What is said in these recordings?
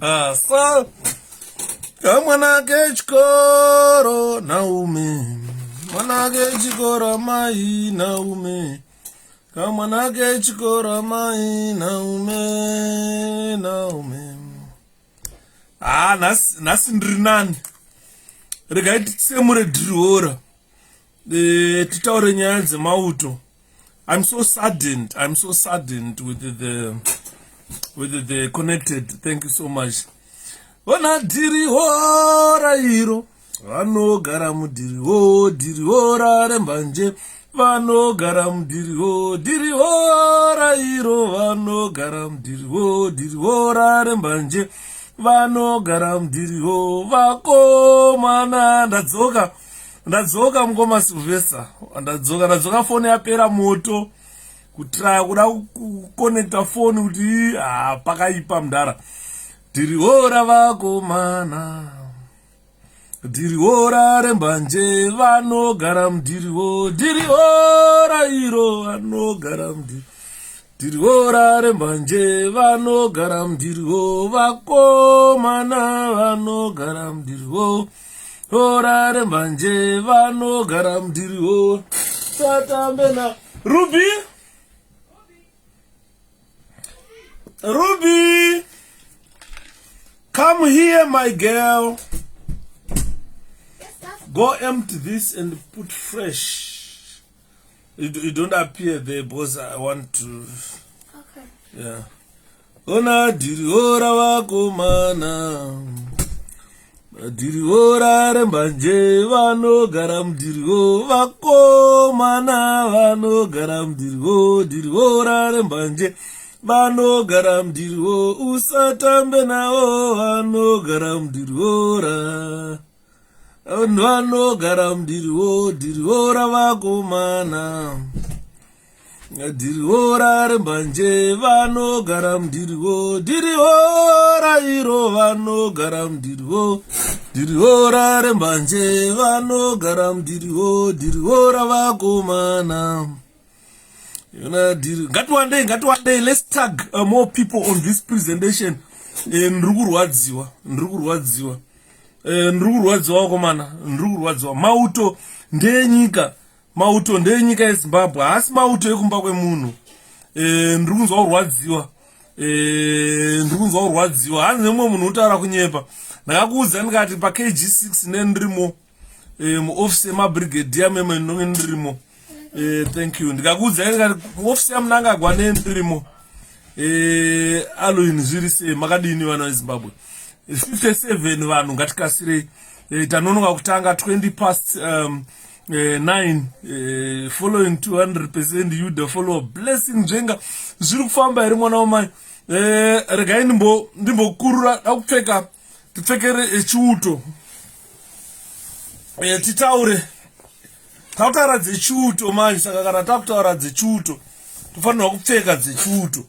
So kamwana chikoro naume, mwana chikoro mai naume, kamwana chikoro mai naume. Nasi ndiri nani regai titsemure dhiriora titaure nyaya dzemauto. I'm so saddened with the connected. Thank you so much. Vana dhirihora iro vanogara mudhiriho, dhirihora rembanje vanogara mudhiriho, dhirihora iro vanogara mudhiriho, dhirihora rembanje vanogara mudhiriho. Vakomana ndadzoka mukoma Silvester, ndadzoka foni yapera moto kutraya kuda kukonekta foni kuti pakaipa mudhara. Dhirihora vakomana, dhirihora rembanje vanogara mudhiriho, dhirihora iro vanogara mudhiriho, dhirihora rembanje vanogara mudhiriho. Vakomana vanogara mudhiriho, hora rembanje vanogara mudhiriho. Tatambena Ruby, come here, my girl. Go empty this and put fresh. You don't appear there because I want to. Okay. Yeah. Ona dhirihora vakomana, dhirihora rembanje vanogara mudhiriho. Vakomana vanogara mudhiriho, dhirihora rembanje vanogara mudhiriho. Usatambe navo vanogara mudhirihora, vanogara mudhiriho, dhirihora vakomana, dhirihora rembanje vanogara mudhiriho, dhirihora iro vanogara mudhiriho, dhirihora rembanje vanogara mudhiriho, dhirihora vakomana. Ngati one day let's tag more people on this presentation. Ndirikurwadziwa vakomana, ndirikurwadziwa. Mauto ndenyika yeZimbabwe, haasi mauto ekumba kwemunhu. Ndirikunzwa kurwadziwa. Hanzi nemwe munhu utaura kunyepa. Ndakakuudza ndikati pa KG6 nendirimo muofisi yemabrigadier meme ndinonge ndirimo. Thank you. Ndikakuudza ndikati muofisi yamunangagwa nendirimo. Aloini zviri sei, makadini vana veZimbabwe? 57 vanhu ngatikasirei. Tanonoka kutanga 9, following 200% you the follow blessing njenga zviri kufamba here mwana wamai. Regai ndimbokurura tipfekere chiuto. Tautaura dzechiuto manje, saka kana takutaura dzechiuto tofanirwa kupfeka dzechiuto.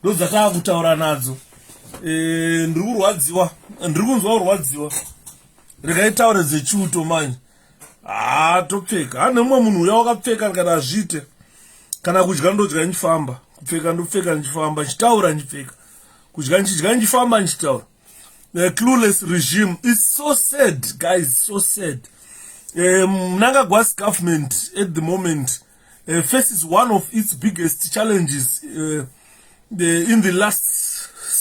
Ndo dzatava kutaura nadzo. Ndirikunzwa kurwadziwa. Regai taure dzechiuto manje. Topfeka. Hane mumwe munhu uya wakapfeka kana azviite. Kana kudya ndodya ndichifamba. Kupfeka ndopfeka ndichifamba. Ndichitaura ndichipfeka. Kudya ndichidya ndichifamba ndichitaura. The clueless regime is so sad, guys, so sad. 𝗏𝗏𝗺's government at the moment faces one of its biggest challenges in the last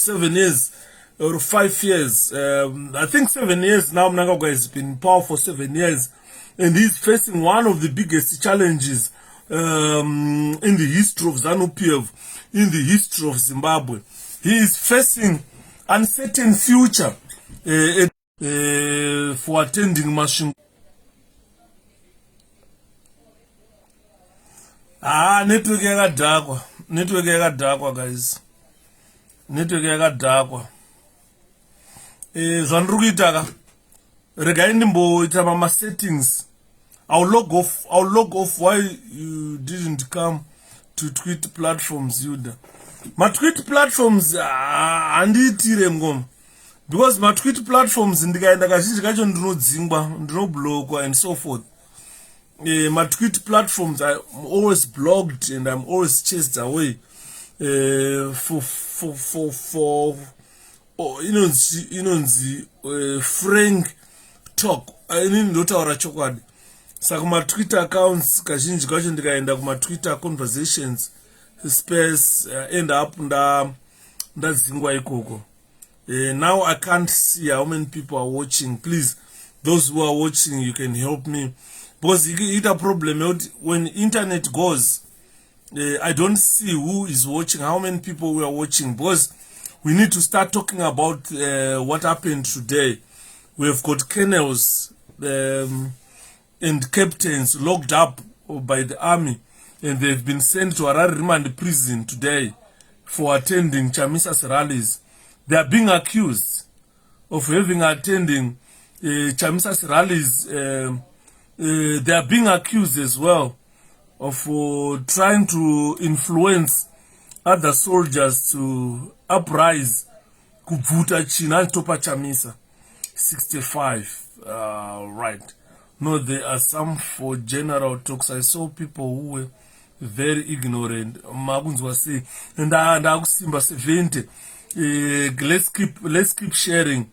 7 years or 5 years. I think 7 years now. 𝗏𝗏𝗺 has been in power for 7 years, and he's facing one of the biggest challenges in the history of ZANU-PF, in the history of Zimbabwe. He is facing uncertain future for attending Mashingo. Network yakadhakwa guys. Network yakadhakwa. Zvandiri kuita ka. Regai ndimboita mama settings. I'll log off why you didn't come to tweet platforms, Yuda. My tweet platforms handiitire ngoma. Because my tweet platforms ndikaenda kazhinji kacho ndinodzingwa, ndinoblokwa and so forth. My tweet platforms, I'm always blocked and I'm always chased away for inonzi frank talk inini ndotaura chokwadi. Saka kuma-Twitter accounts kazhinji kacho ndikaenda kuma-Twitter conversations space end up ndadzingwa ikoko. Now I can't see how many people are watching. Please, those who are watching, you can help me, because it's a problem when internet goes. I don't see who is watching, how many people we are watching, because we need to start talking about what happened today. We have got colonels and captains locked up by the army, and they've been sent to a remand prison today for attending Chamisa's rallies. They are being accused of having attending Chamisa's rallies. They are being accused as well of trying to influence other soldiers to uprise kubvuta china topa Chamisa 65. Right. No, there are some for general talks. I saw people who were very ignorant. Magunzwa say, and Simba 70. Let's keep sharing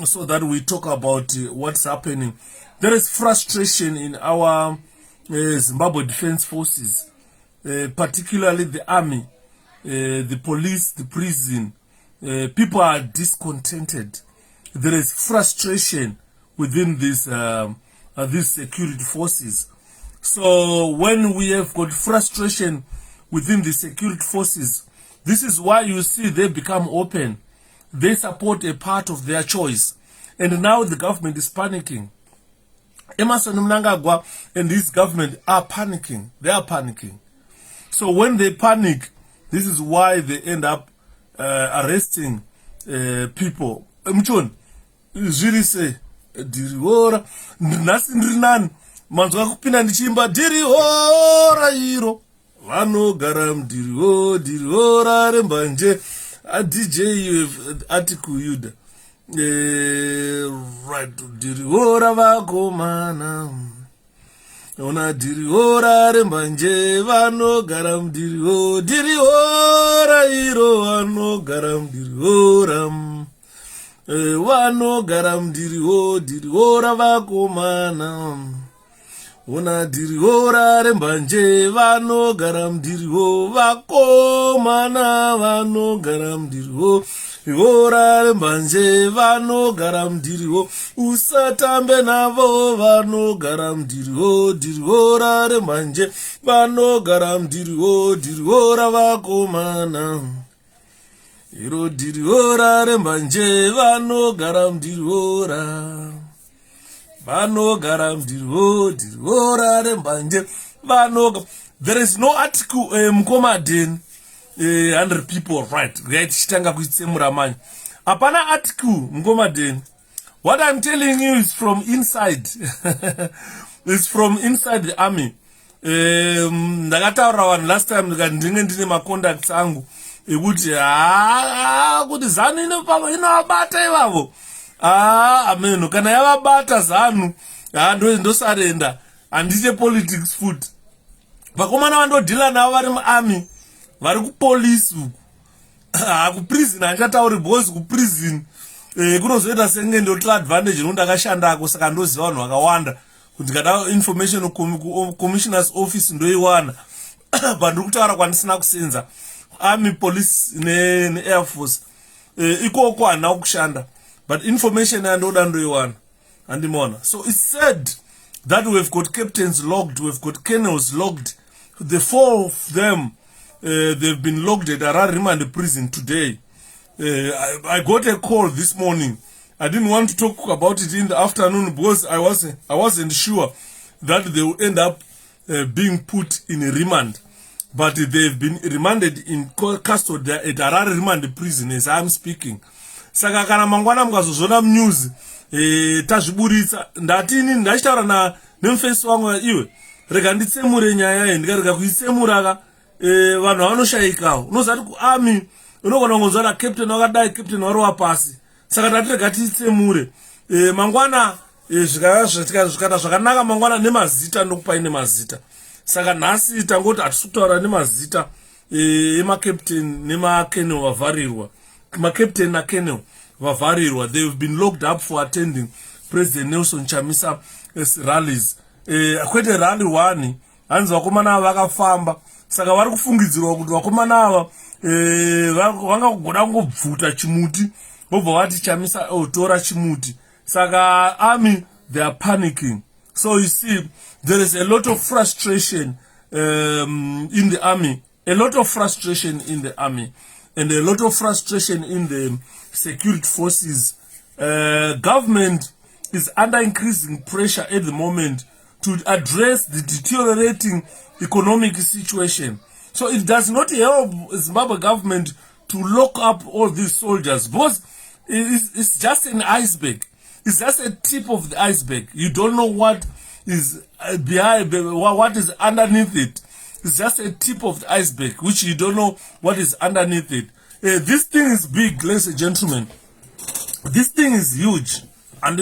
so that we talk about what's happening. There is frustration in our Zimbabwe Defense Forces, particularly the army, the police, the prison. People are discontented. There is frustration within these security forces. So when we have got frustration within the security forces, this is why you see they become open. They support a part of their choice. And now the government is panicking. Emmerson Mnangagwa and his government are panicking. They are panicking. So when they panic, this is why they end up arresting people. Mchon, really say, Diriora, Nasindrinan, Manzwa kupina ndichimba, Diriora hiro. Vano garam diriora rembanje a DJ @𝗏𝗂𝗺𝗍𝗶𝗏𝗏 right diriora vakomana ona diriora rembanje vano garam diriora iro vano garam diriora vano garam diriora vakomana ona diriora rembanje vano garam diriho vakomana vano garam diriho ora rembanje vano garam diriho usatambe navo vano garam diriora rembanje vano garam diriora vakomana iro diriora rembanje vano garam diriora vano garam diriora rembanje vano. There is no article 𝗏𝗺𝗺𝗀 100 people right chitanga kuitsemura manje apana article 𝗏𝗺𝗺𝗀. What I'm telling you is from inside. It's from inside the army. Ndakataura vanhu last time ndinge ndine macontacts angu ekuti kuti zanu inovabata ivavo. Ameno kana yavabata zanu ndosarenda handite politics foot. Vakomana vandodhila navo vari muarmy vari kupolisi uku kuprison handitauri because kuprison kunozoita senge ndotila advantage nondakashandako saka ndoziva vanhu vakawanda kuti ndikada information commissioner's office ndoiwana but ndiri kutaura kwandisina kusenza army, police ne-air force ikoko handina kushanda but information yandoda ndoiwana handimona. So it's said that we've got captains logged, we've got colonels logged. The 4 of them they've been logged at Harare remand prison today. I got a call this morning. I didn't want to talk about it in the afternoon because I wasn't sure that they will end up being put in a remand, but they've been remanded in custody at Harare remand prison as I'm speaking. Saka kana mangwana mukazozvona news tazviburitsa ndatini ndachitaura nemufesi wangu iwe rega nditsemure nyaya iyi ndikarega kuitsemura vanhu vanoshayikawo unozati kuarmy unogona kungonzwa captain wakadai captain wari wapasi saka tatirega tiitsemure mangwana zvikata zvakanaka mangwana nemazita ndokupai nemazita. Saka nhasi tangoti hatisi kutaura nemazita emakaptain nemacolonel vavharirwa Captain na Colonel vavharirwa. They've been locked up for attending President Nelson Chamisa rallies. Kwete rally one hanzi vakomana vakafamba saka vari kufungidzirwa kuti vakomana ava vangagona kungobvuta chimuti vobva vati Chamisa tora chimuti. Saka army, they are panicking. So you see, there is a lot of frustration in the army, a lot of frustration in the army, and a lot of frustration in the security forces. Government is under increasing pressure at the moment to address the deteriorating economic situation. So it does not help Zimbabwe government to lock up all these soldiers, because it's just an iceberg. It's just a tip of the iceberg. You don't know what is behind, what is underneath it. It's just a tip of the iceberg, which you don't know what is underneath it. This thing is big, ladies and gentlemen. This thing is huge. And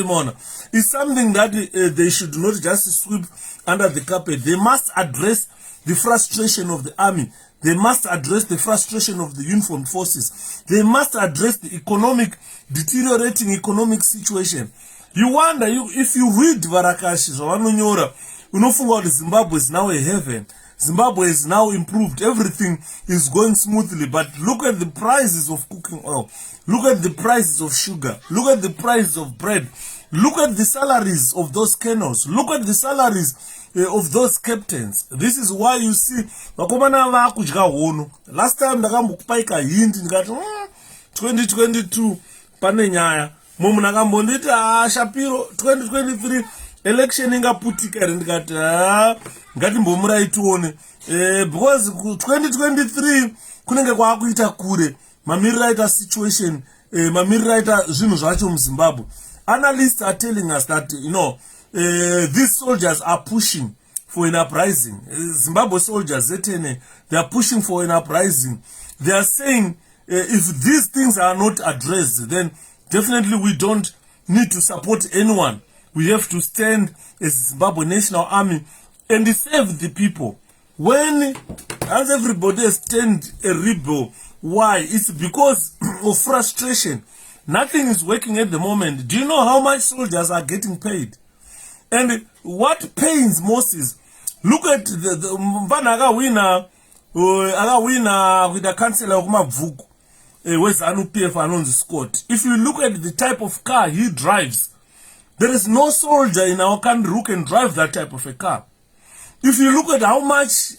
it's something that they should not just sweep under the carpet. They must address the frustration of the army. They must address the frustration of the uniformed forces. They must address the deteriorating economic situation. You wonder, if you read Varakashi, unofunga kuti Zimbabwe is now a heaven. Zimbabwe is now improved. Everything is going smoothly. But look at the prices of cooking oil. Look at the prices of sugar. Look at the prices of bread. Look at the salaries of those colonels. Look at the salaries of those captains. This is why you see vakomana vakudya hono. Last time ndakambokupaika hint ndikati 2022 pane nyaya. Munhu akambonditi Shapiro 2023 election ingaputika ere, ndikati ngatimbomurai tione, because 2023 kunenge kwakuita kure mamiriro aita situation, mamiriro aita zvinhu zvacho muZimbabwe. Analysts are telling us that, these soldiers are pushing for an uprising. Zimbabwe soldiers, they are pushing for an uprising. They are saying, if these things are not addressed, then definitely we don't need to support anyone. We have to stand as Zimbabwe National Army and save the people. When as everybody stand a rebel, why? It's because of frustration. Nothing is working at the moment. Do you know how much soldiers are getting paid? And what pains most is, look at the Mvana agawina with the councillor of 𝗦𝗵𝗺𝗀𝗺 𝗦𝘁𝗂𝗍𝗵 anonzi Scott. If you look at the type of car he drives, there is no soldier in our country who can drive that type of a car. If you look at how much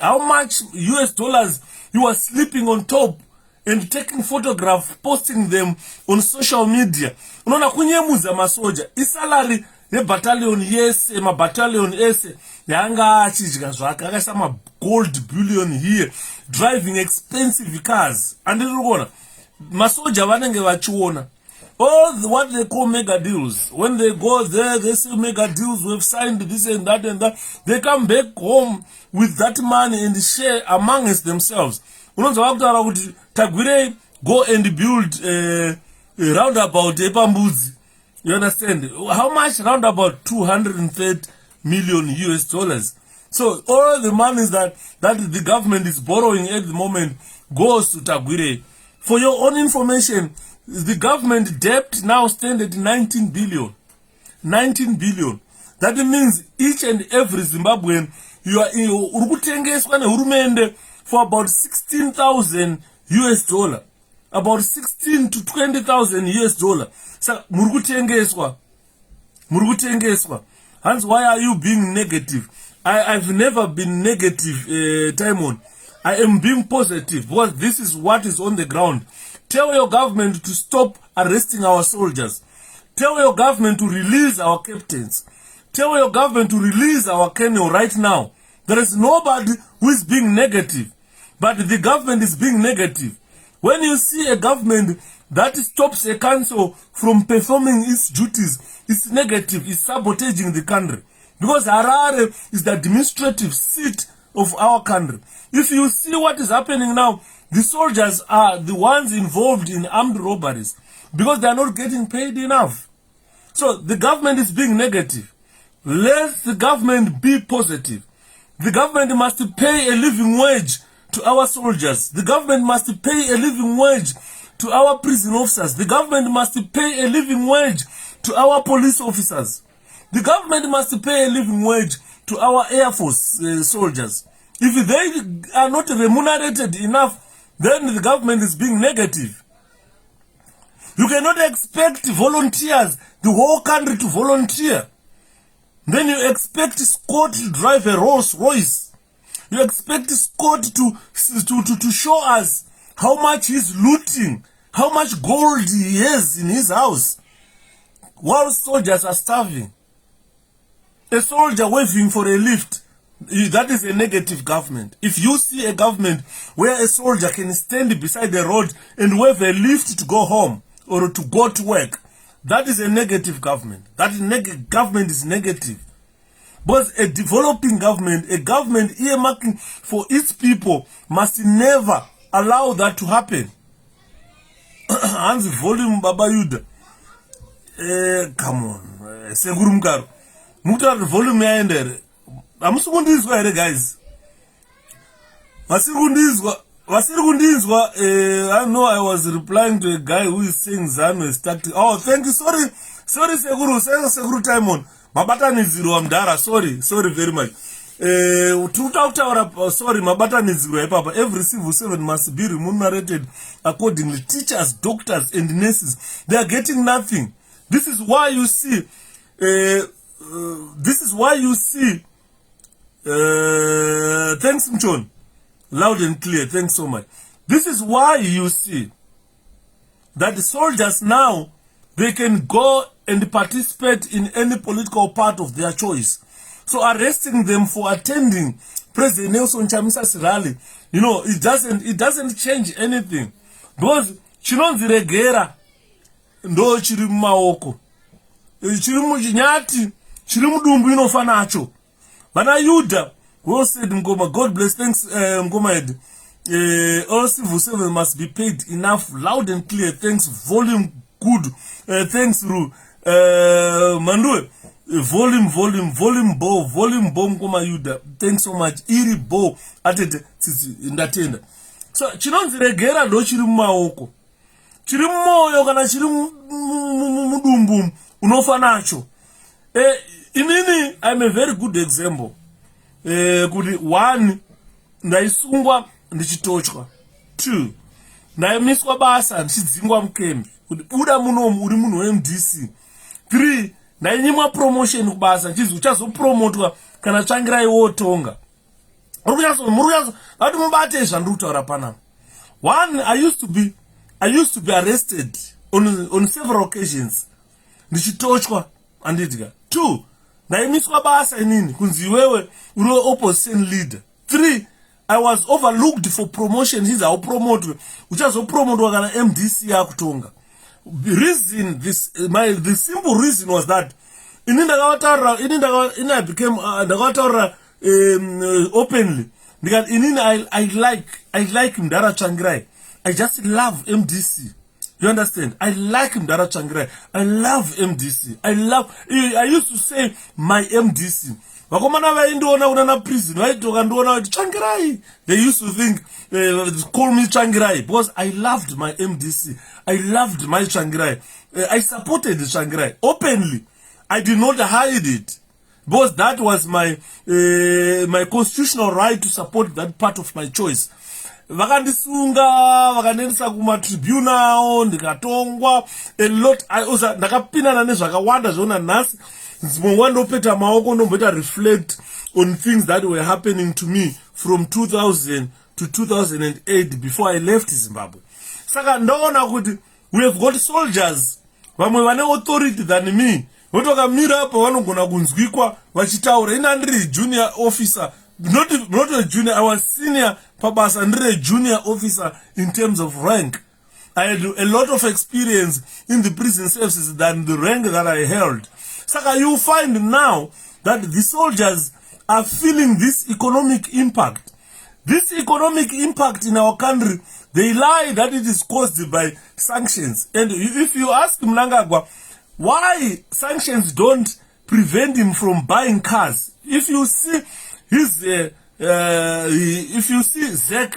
US dollars you are sleeping on top and taking photographs, posting them on social media, unaona kunyemuza masoja, isalary yebattalion yese, mabattalion ese yanga achidya zvake, akaisa gold bullion here, driving expensive cars. And irikona masoja vanenge vachiona all what they call mega deals. When they go there, they say mega deals, we've signed this and that and that. They come back home with that money and share amongst themselves. 𝗥𝗹𝗹𝗶𝗏 go and build a roundabout 𝗵𝗵𝗺𝗀. You understand? How much? Roundabout $230 million US dollars. So all the monies that the government is borrowing at the moment goes to 𝗥𝗹𝗺. For your own information, the government debt now stands at 19 billion. 19 billion. That means each and every Zimbabwean, you are urukutengeswa nehurumende for about 16,000 US dollar. About 16 to 20,000 US dollar. So murukutengeswa. Hans, why are you being negative? I've never been negative, Timon. I am being positive because this is what is on the ground. Tell your government to stop arresting our soldiers. Tell your government to release our captains. Tell your government to release our colonel right now. There is nobody who is being negative, but the government is being negative. When you see a government that stops a council from performing its duties, it's negative, it's sabotaging the country. Because Harare is the administrative seat of our country. If you see what is happening now, the soldiers are the ones involved in armed robberies because they are not getting paid enough. So the government is being negative. Let the government be positive. The government must pay a living wage to our soldiers. The government must pay a living wage to our prison officers. The government must pay a living wage to our police officers. The government must pay a living wage to our Air Force soldiers. If they are not remunerated enough, then the government is being negative. You cannot expect volunteers, the whole country to volunteer. Then you expect Scott to drive a Rolls Royce. You expect Scott to show us how much he's looting, how much gold he has in his house, while soldiers are starving. A soldier waving for a lift, that is a negative government. If you see a government where a soldier can stand beside the road and wave a lift to go home or to go to work, that is a negative government. That government is negative. But a developing government, a government earmarking for its people, must never allow that to happen. Hans volume Baba Yuda. Come on. Segurum Karo. Mutar volume yaender. Amusukundizwa here, guys. Wasirukundizwa. I know I was replying to a guy who is saying Zanu is tactic. Oh, thank you. Sorry, Seguru time on. Mabata ni zero amdara. Sorry very much. Sorry, Mabata ni zero. Papa, every civil servant must be remunerated accordingly. Teachers, doctors, and nurses, they are getting nothing. This is why you see. Thanks, Mchon. Loud and clear. Thanks so much. This is why you see that the soldiers now, they can go and participate in any political part of their choice. So arresting them for attending President Nelson Chamisa rally, you know, it doesn't change anything. Because chinonziregera ndo chiri mumaoko. Chiri muchinyati, chiri mudumbu inofanacho. Bana Yuda, who said Mgoma, God bless, thanks Mgoma. All civil servants must be paid enough, loud and clear. Thanks, volume good. Thanks, Ru. Mandue, volume bo Mgoma Yuda. Thanks so much. Iri bo atete ndatenda. So chinonziregera ndo chiri mumaoko. Chiri mumoyo kana chiri mudumbu unofanacho. Inini, I'm a very good example. Kuti one, ndaisungwa ndichitochwa. Two, ndaimiswa basa ndichidzingwa mukembi. Kuti buda munomu uri munhu weMDC. Three, ndainyimwa promotion kubasa ndichizi uchazopromotwa kana tsvangirai wotonga. Muruyazo, vati mubate zvandiri kutaura panapa. One, I used to be arrested on several occasions. Ndichitochwa andidya. Two, ndaimiswa basa inini kunzi iwewe uri opposition leader. Three, I was overlooked for promotion. Hizi haupromotwe, uchazopromotwa kana MDC yakutonga. The simple reason was that I became ndakataura openly. I like Mdara Changirai. I just love MDC. You understand? I like 𝗏𝗏𝗀𝗏𝗏. I love MDC. I used to say my MDC. Vakomana vaindiona kuna prison, vaitoka ndiona kuti Changirai. They used to think, call me Changirai, because I loved my MDC. I loved my Changirai. I supported Changirai openly. I did not hide it, because that was my constitutional right to support that part of my choice. Vakandisunga, vakanendisa kumatribunal, ndikatongwa a lot. Ndakapinana nezvakawanda zvona nhasi. Ndopeta maoko ndomboita reflect on things that were happening to me from 2000 to 2008 before I left Zimbabwe. Saka ndaona kuti we have got soldiers vamwe vane authority than me. Votokamira apo vanogona kunzwikwa vachitaura. Ina ndiri junior officer, not a junior, I was senior pabasa, ndiri junior officer in terms of rank. I had a lot of experience in the prison services than the rank that I held. Saka, you find now that the soldiers are feeling this economic impact. This economic impact in our country, they lie that it is caused by sanctions. And if you ask Mnangagwa why sanctions don't prevent him from buying cars, if you see his, if you see Zek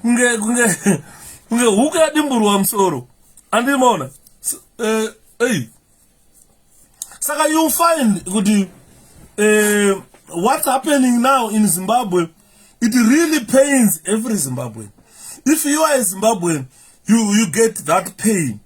kunge huku yadimburwa musoro. Andimona. Hey. Saka you find what's happening now in Zimbabwe, it really pains every Zimbabwean. If you are a Zimbabwean, you get that pain.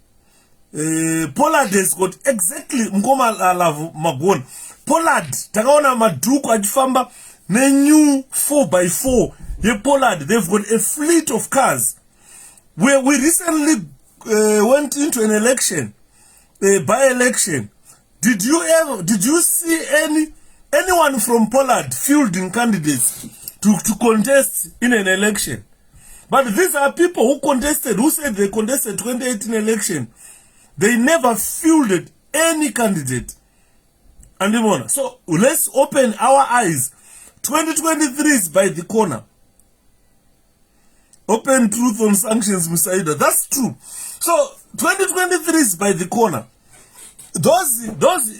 Pollard has got exactly mkoma alavu magona. Pollard, takaona maduku ajifamba ne new 4x4. Ye Pollard, they've got a fleet of cars. We recently went into an election, by-election. Did you see anyone from Pollard fielding candidates to contest in an election? But these are people who contested, who said they contested 2018 election. They never fielded any candidate. And so let's open our eyes. 2023 is by the corner. Open truth on sanctions, Mr. Ida. That's true. So 2023 is by the corner. Those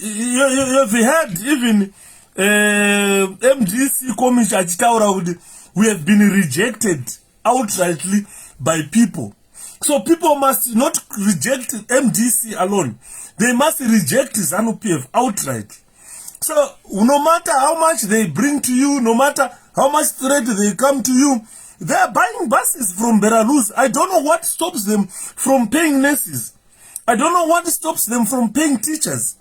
you've heard even 𝗥𝗹𝗺𝗀𝗶𝗶𝗶𝗏, we have been rejected outrightly by people. So people must not reject MDC alone. They must reject ZANU-PF outright. So no matter how much they bring to you, no matter how much threat they come to you, they are buying buses from Belarus. I don't know what stops them from paying nurses. I don't know what stops them from paying teachers.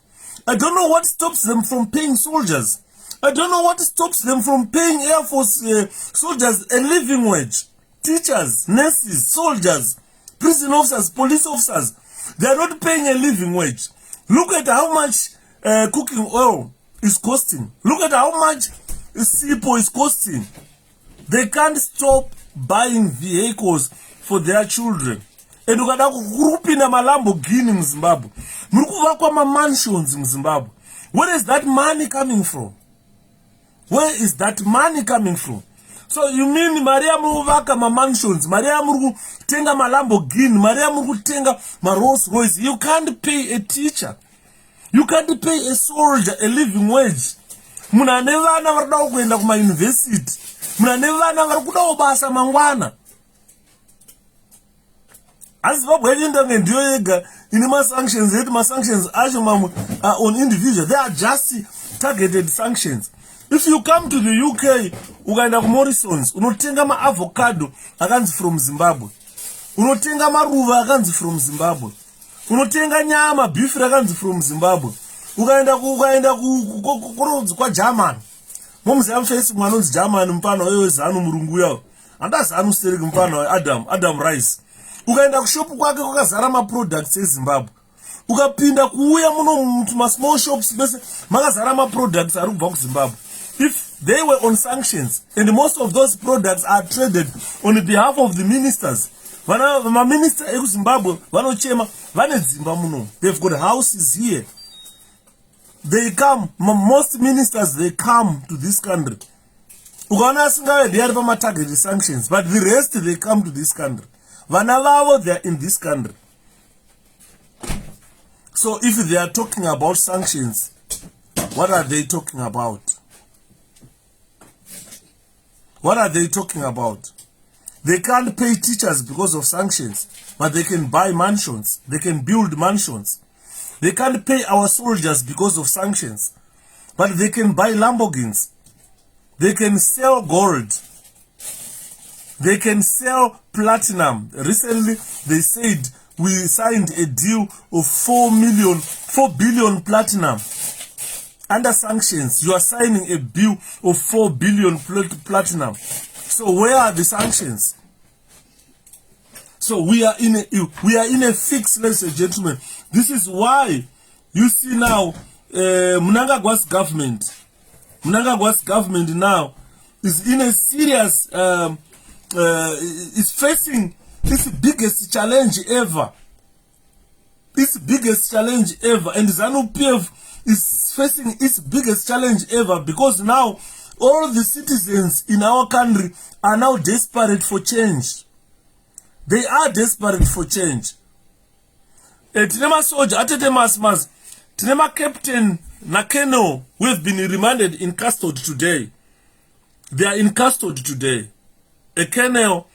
I don't know what stops them from paying soldiers. I don't know what stops them from paying Air Force soldiers a living wage. Teachers, nurses, soldiers, prison officers, police officers, they are not paying a living wage. Look at how much cooking oil is costing. Look at how much 𝗖𝗵𝗺𝗺𝗀𝗀 is costing. They can't stop buying vehicles for their children. And you got a group in a Lamborghini in Zimbabwe. Murukuvakwa mansions in Zimbabwe. Where is that money coming from? Where is that money coming from? So you mean Maria Muruvaka mansions, Maria Muru tenga Lamborghini, Maria Muru tenga Rolls Royce. You can't pay a teacher. You can't pay a soldier a living wage. Muna never varada kuenda kuma university. Muna never varikuda kubasa mangwana. As Zimbabwe ndio yega in my sanctions, my sanctions on individuals. They are just targeted sanctions. If you come to the UK, ukaenda ku Morrisons, unotenga ma avocado akanzi from Zimbabwe. Unotenga maruva akanzi from Zimbabwe. Unotenga nyama beef akanzi from Zimbabwe. Ukaenda ku kwa German. Momza mfesi mwanonzi German mpano wewe zanu murungu yao. Anda zanu stereki mpano Adam Rice. Ukaenda ku shop kwake kwakazara ma products eZimbabwe. Ukapinda kuuya muno ma small shops bese makazara ma products ari kubva ku Zimbabwe. If they were on sanctions and most of those products are traded on behalf of the ministers, my minister in Zimbabwe, they've got houses here. They come, most ministers, they come to this country. They are targeted sanctions, but the rest, they come to this country. Vanavavo, they are in this country. So if they are talking about sanctions, what are they talking about? What are they talking about? They can't pay teachers because of sanctions, but they can buy mansions. They can build mansions. They can't pay our soldiers because of sanctions, but they can buy Lamborghinis. They can sell gold. They can sell platinum. Recently, they said we signed a deal of 4 billion platinum. Under sanctions, you are signing a bill of 4 billion platinum. So where are the sanctions? So we are in a fix, ladies and gentlemen. This is why you see now Mnangagwa's government now is in a serious is facing its biggest challenge ever. Its biggest challenge ever, and ZANU-PF is facing its biggest challenge ever because now all the citizens in our country are now desperate for change. They are desperate for change. Tinema soldier, atete mas, tinema captain Nakeno, who have been remanded in custody today. They are in custody today. A colonel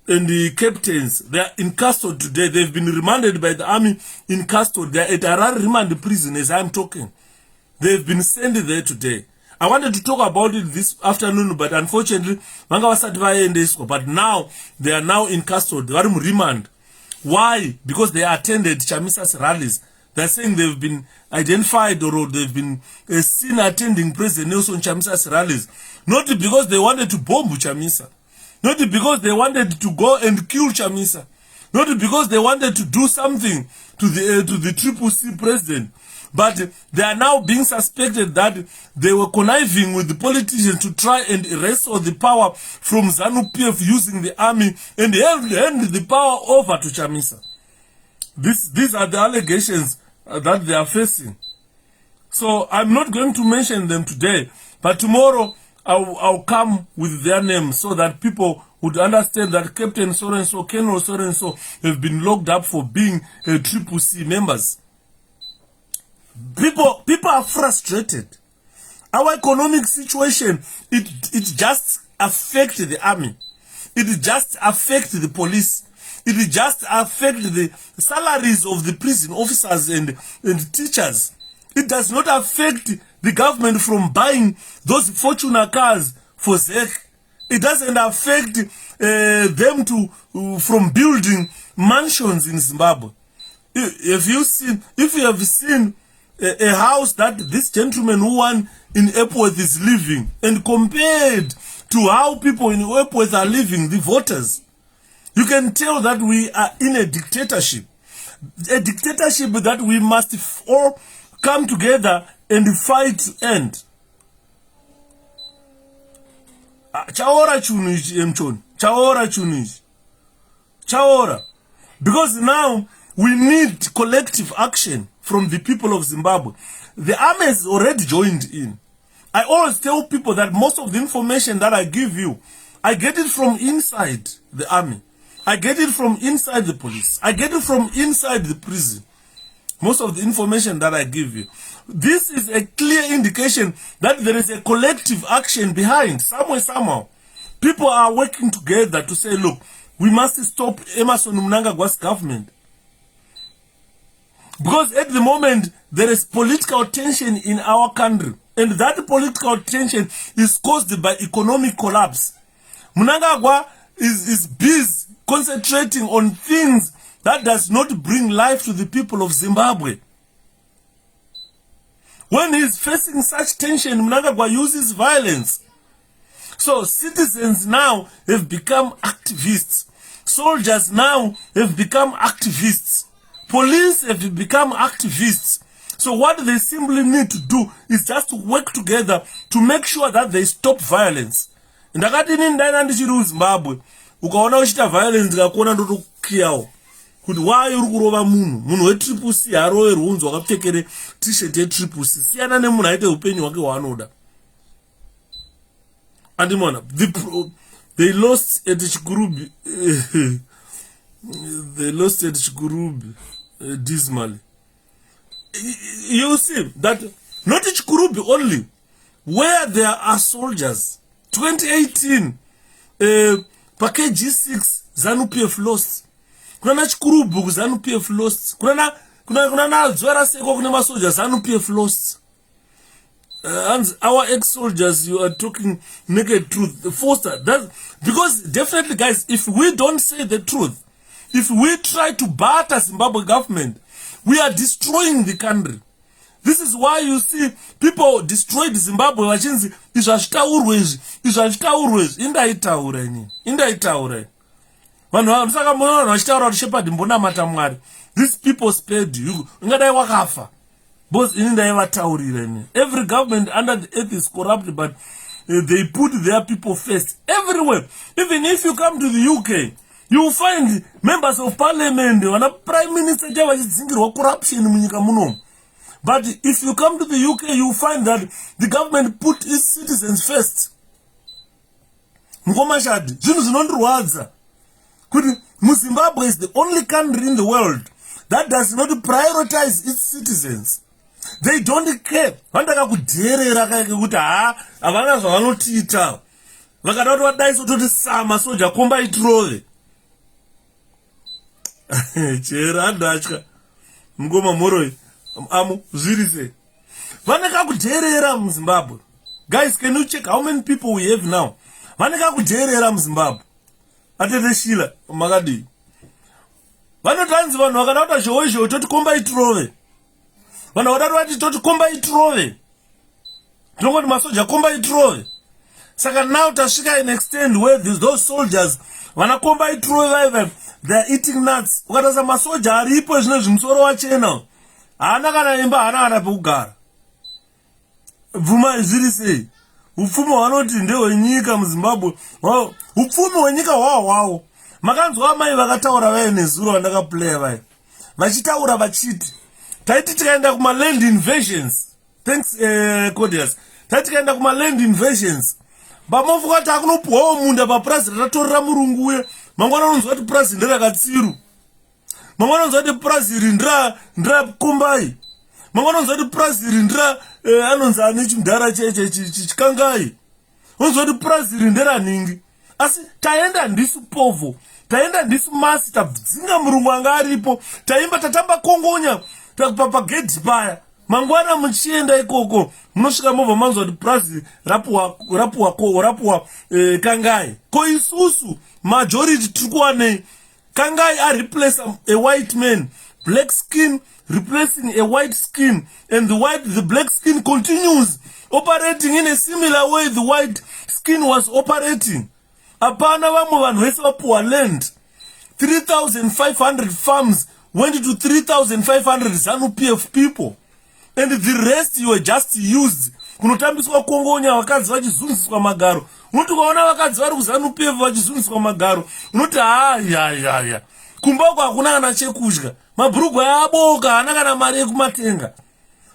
and the captains, they are in custody today. They've been remanded by the army in custody. They are at Harare remand prison as I'm talking. They've been sent there today. I wanted to talk about it this afternoon, but unfortunately, but now they are now in custody. They are in remand. Why? Because they attended Chamisa's rallies. They're saying they've been identified or they've been seen attending President Nelson Chamisa's rallies. Not because they wanted to bomb Chamisa. Not because they wanted to go and kill Chamisa. Not because they wanted to do something to the 𝗙𝗵𝗺 president. But they are now being suspected that they were conniving with the politicians to try and wrestle the power from ZANU-PF using the army and hand the power over to Chamisa. These are the allegations that they are facing. So I'm not going to mention them today, but tomorrow I'll come with their names so that people would understand that Captain so-and-so, Colonel so-and-so have been locked up for being 𝗙𝗵𝗺 members. People are frustrated. Our economic situation, it just affects the army. It just affects the police. It just affects the salaries of the prison officers and teachers. It does not affect the government from buying those Fortuner cars for 𝗥. It doesn't affect them from building mansions in Zimbabwe. If you have seen a house that this gentleman who won in 𝗥𝗹𝗺𝗃 is living, and compared to how people in 𝗥𝗹𝗺 are living, the voters, you can tell that we are in a dictatorship. A dictatorship that we must all come together and fight to end. Chaora chunichi emchoni. Chaora chunichi. Chaora. Because now we need collective action from the people of Zimbabwe. The army has already joined in. I always tell people that most of the information that I give you, I get it from inside the army. I get it from inside the police. I get it from inside the prison. Most of the information that I give you. This is a clear indication that there is a collective action behind, somewhere, somehow. People are working together to say, look, we must stop Emmerson Mnangagwa's government. Because at the moment, there is political tension in our country. And that political tension is caused by economic collapse. Mnangagwa is busy concentrating on things that does not bring life to the people of Zimbabwe. When he's facing such tension, Mnangagwa uses violence. So citizens now have become activists. Soldiers now have become activists. Police have become activists. So what they simply need to do is just to work together to make sure that they stop violence. Ndakati nini ndaina ndichiri kuZimbabwe ukaona uchita violence ngakona ndotokiyawo kuti why uri kurova munhu we-𝗵𝗵𝗃 harove runzi wakapfekere t-shirt ye-𝗵𝗵𝗃 siyana nemunhu aite upenyu hwake hwaanoda. Andimona they lost at 𝗥𝗲𝗺𝗵𝗺 they lost at 𝗥𝗲𝗺 dismally. You see that not 𝗥𝗲𝗺 only, where there are soldiers. 2018 package 6 ZANU-PF lost. Kuna 𝗥𝗲𝗺 ku ZANU-PF lost. Kuna dzwera seko kune masoldiers ZANU-PF lost. And our ex-soldiers, you are talking naked truth. Foster that, because definitely, guys, if we don't say the truth, if we try to batter Zimbabwe government, we are destroying the country. This is why you see people destroyed Zimbabwe. Vachinzi izvazvitaurwe indaitaura ini indaitaura vanhu saka munoona vachitaura kuti Shepherd mbonamata Mwari. These people spared you. Ungadai wakafa. Both in the every government under the earth is corrupt, but they put their people first everywhere. Even if you come to the UK, you will find members of parliament, prime minister, corruption munyika muno. But if you come to the UK, you will find that the government put its citizens first. Zimbabwe is the only country in the world that does not prioritize its citizens. They don't care. Vandaka kuderera kake kuti avana zvavanotiita. Vakada kuti vadaiso toti sama soja komba itrove. Chera andatya. Mngoma moroi. Amu zvirise. Vanaka kuderera muZimbabwe. Guys, can you check how many people we have now? Vanaka kuderera muZimbabwe. Atete Shila makadi. Vanotanzi vanhu vakada kuti zhowe toti komba itrove. Vanhu vakada kuti toti komba itrove. Tinongoti masoja komba itrove. Saka now tasvika in extent where those soldiers vana komba itrove they are eating nuts. Ukatasa masoja aripo zvino zvimusoro wachena. Haana kana imba, haana kana pekugara. Bvuma zviri sei? Upfumi hwanoti ndehwenyika muZimbabwe. Upfumi hwenyika hwawo. Makanzwa amai vakataura vaye nezuro vandakaplaya vaye. Vachitaura vachiti taiti tikaenda kuma land invasions. Thanks Codius. Taiti tikaenda kuma land invasions. Bamovuka kuti akunopuwawo munda papresident atorera murungu uye. Mangwana unonzwa kuti president rakatsiru. Mangwana unonzwa kuti president ndira Kombai. Mangwana unonzwa kuti president ndira anonzi ane chimudhara chikangai. Unonzwa kuti president ndira Ningi. Asi taenda ndisu Povo. Taenda ndisu Masi, tabdzinga murungu anga aripo. Taimba tatamba kongonya. Takupapa gate paya. Mangwana muchienda ikoko. Munosvika movha manzwa kuti prazi rapuwa kangai. Ko isusu majority turikuwane kangai replace a white man. Black skin replacing a white skin. And the black skin continues operating in a similar way the white skin was operating. Apana vamwe vanhu vese vapuwa land. 3,500 farms went to 3,500 ZANU-PF people. And the rest you were just used. Kunotambiswa kongonya vakadzi vachizunziswa magaro. Unoti ukaona vakadzi vari kuZANU-PF vachizunziswa magaro. Unoti ya. Kumbako hakuna kana chekudya. Mabhurugwa yaboka hana kana mari yekumatenga.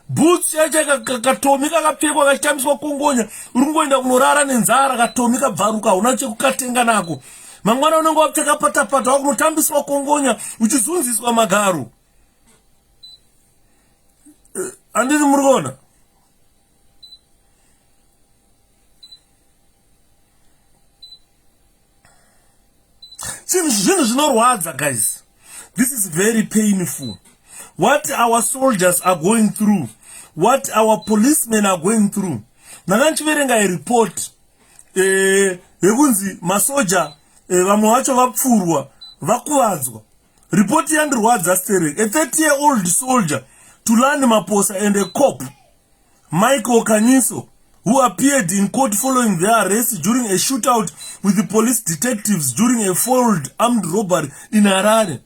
Boots yacho katomi kakapfekwa kachitambiswa kongonya. Uri kungoenda kunorara nenzara katomi kabvaruka huna chekukatenga nako. Mangwana unenge wapfeka patapata wakunotambiswa kongonya uchizunziswa magaro. Andini muri kuona? Zvinhu zvinorwadza, guys. This is very painful. What our soldiers are going through, what our policemen are going through. Nakanchiverenga a report yekunzi masoja vamwe vacho vapfurwa vakuvadzwa. Report yandirwadza sterek. A 30-year-old soldier Tulani Maposa and a cop Michael Kanyiso, who appeared in court following their arrest during a shootout with the police detectives during a failed armed robbery in Harare.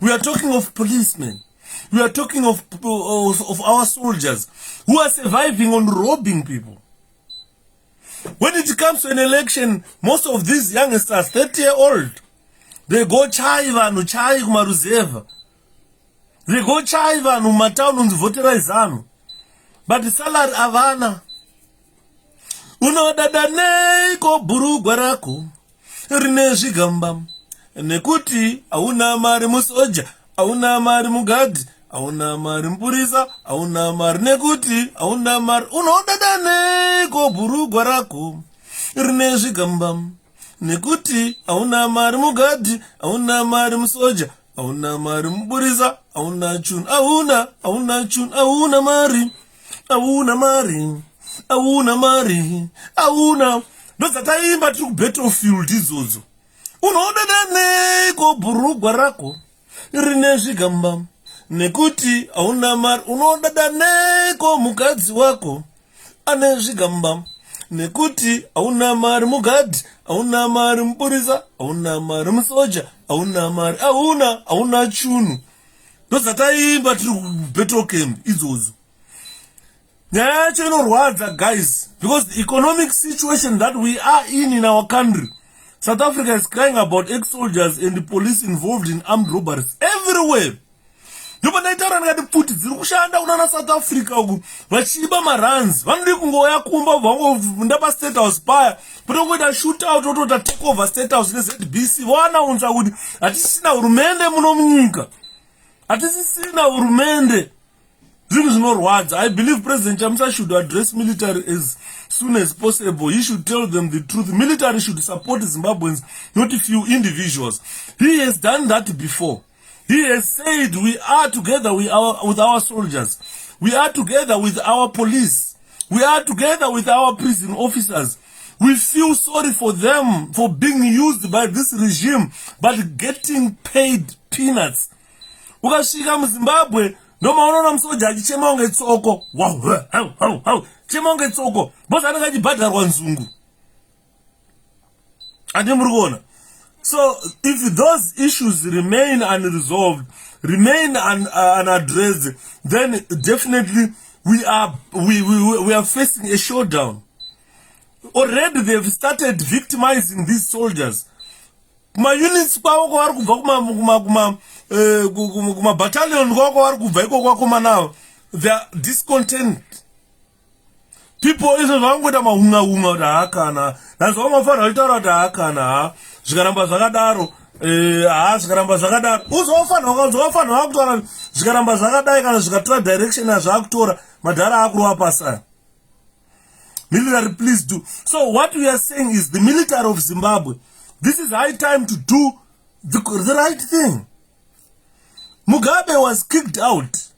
We are talking of policemen. We are talking of our soldiers who are surviving on robbing people. When it comes to an election, most of these youngsters, 30-year-old, they go chai vanhu chai kumaruzeva. They go chai vanhu mumatown unzivotera izano. But the salary avana. Unodada neiko bhurugwa rako rine zvigamba nekuti hauna mari musoja, hauna mari mugadhi, hauna mari mupurisa, hauna mari nekuti hauna mari. Unodada neiko bhurugwa rako rine zvigamba nekuti hauna mari mugadhi, hauna mari musoja, hauna mari mupurisa, hauna chunu, hauna chunu, hauna mari, hauna mari, hauna mari, hauna. Ndozataimba tiri kubattlefield izvodzo. Unodada neiko bhurugwa rako rine zvigamba nekuti hauna mari. Unodada neiko mukadzi wako ane zvigamba nekuti hauna mari mugadhi, hauna mari mupurisa, hauna mari musoja, hauna mari, hauna chunu. Ndozataimba tiri kubattle camp izvodzo. Nyaya yacho inorwadza, guys, because the economic situation that we are in our country, South Africa is crying about ex-soldiers and the police involved in armed robberies everywhere. Ndoba ndaitaura ndikati pfuti dziri kushanda kunana South Africa uku vachiba maruns vanodi kungoya kumba vangovhunda paState House paya potokuita shootout otota take over State House neZBC vanaunza kuti hatisisina hurumende muno munyika, hatisisina hurumende. Zvinhu zvinorwadza. I believe President Chamisa should address military as soon as possible. He should tell them the truth. Military should support Zimbabweans, not a few individuals. He has done that before. He has said we are together with our soldiers. We are together with our police. We are together with our prison officers. We feel sorry for them for being used by this regime but getting paid peanuts. Ukasvika muZimbabwe ndoma unoona musoja achichema unge tsoko. Wow, chema unge tsoko. Bosi anenge achibhadharwa nzungu. Andi muri kuona. So if those issues remain unresolved, remain unaddressed, then definitely we are facing a showdown. Already they have started victimizing these soldiers. Kuma units kwako vari kubva kuma battalion kwako vari kubva iko kwakoma now, they are discontent. People izvo zvangoita mahunga kuti haakana nazvo mafanira kutaura kuti haakana zvikaramba zvakadaro zvikaramba zvakadaro uzofanira kutaura zvikaramba zvakadai kana zvikatora direction yazvakutora madhara akurowa pasaya. Military, please do. So what we are saying is the military of Zimbabwe, this is high time to do the right thing. Mugabe was kicked out.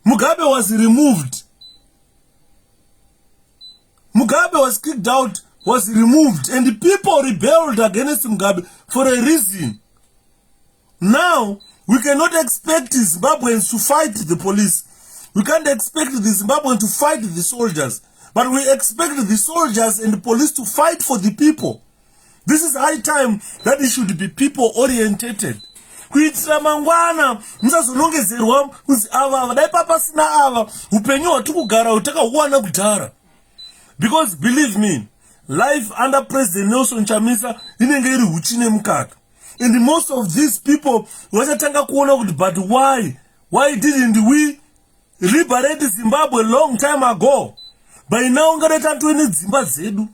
Mugabe was removed. Mugabe was kicked out, was removed, and the people rebelled against Mugabe for a reason. Now, we cannot expect the Zimbabweans to fight the police. We can't expect the Zimbabweans to fight the soldiers. But we expect the soldiers and the police to fight for the people. This is high time that it should be people-orientated. Kuitira mangwana musazonongezerwa kuzi ava dai papasina ava upenyu hwatikugara hutakahuwana kudhara. Because believe me, life under President Nelson Chamisa inenge iri huchine mukaka. And most of these people vachatanga kuona kuti but why didn't we liberate Zimbabwe long time ago? By now ngada tuine dzimba dzedu.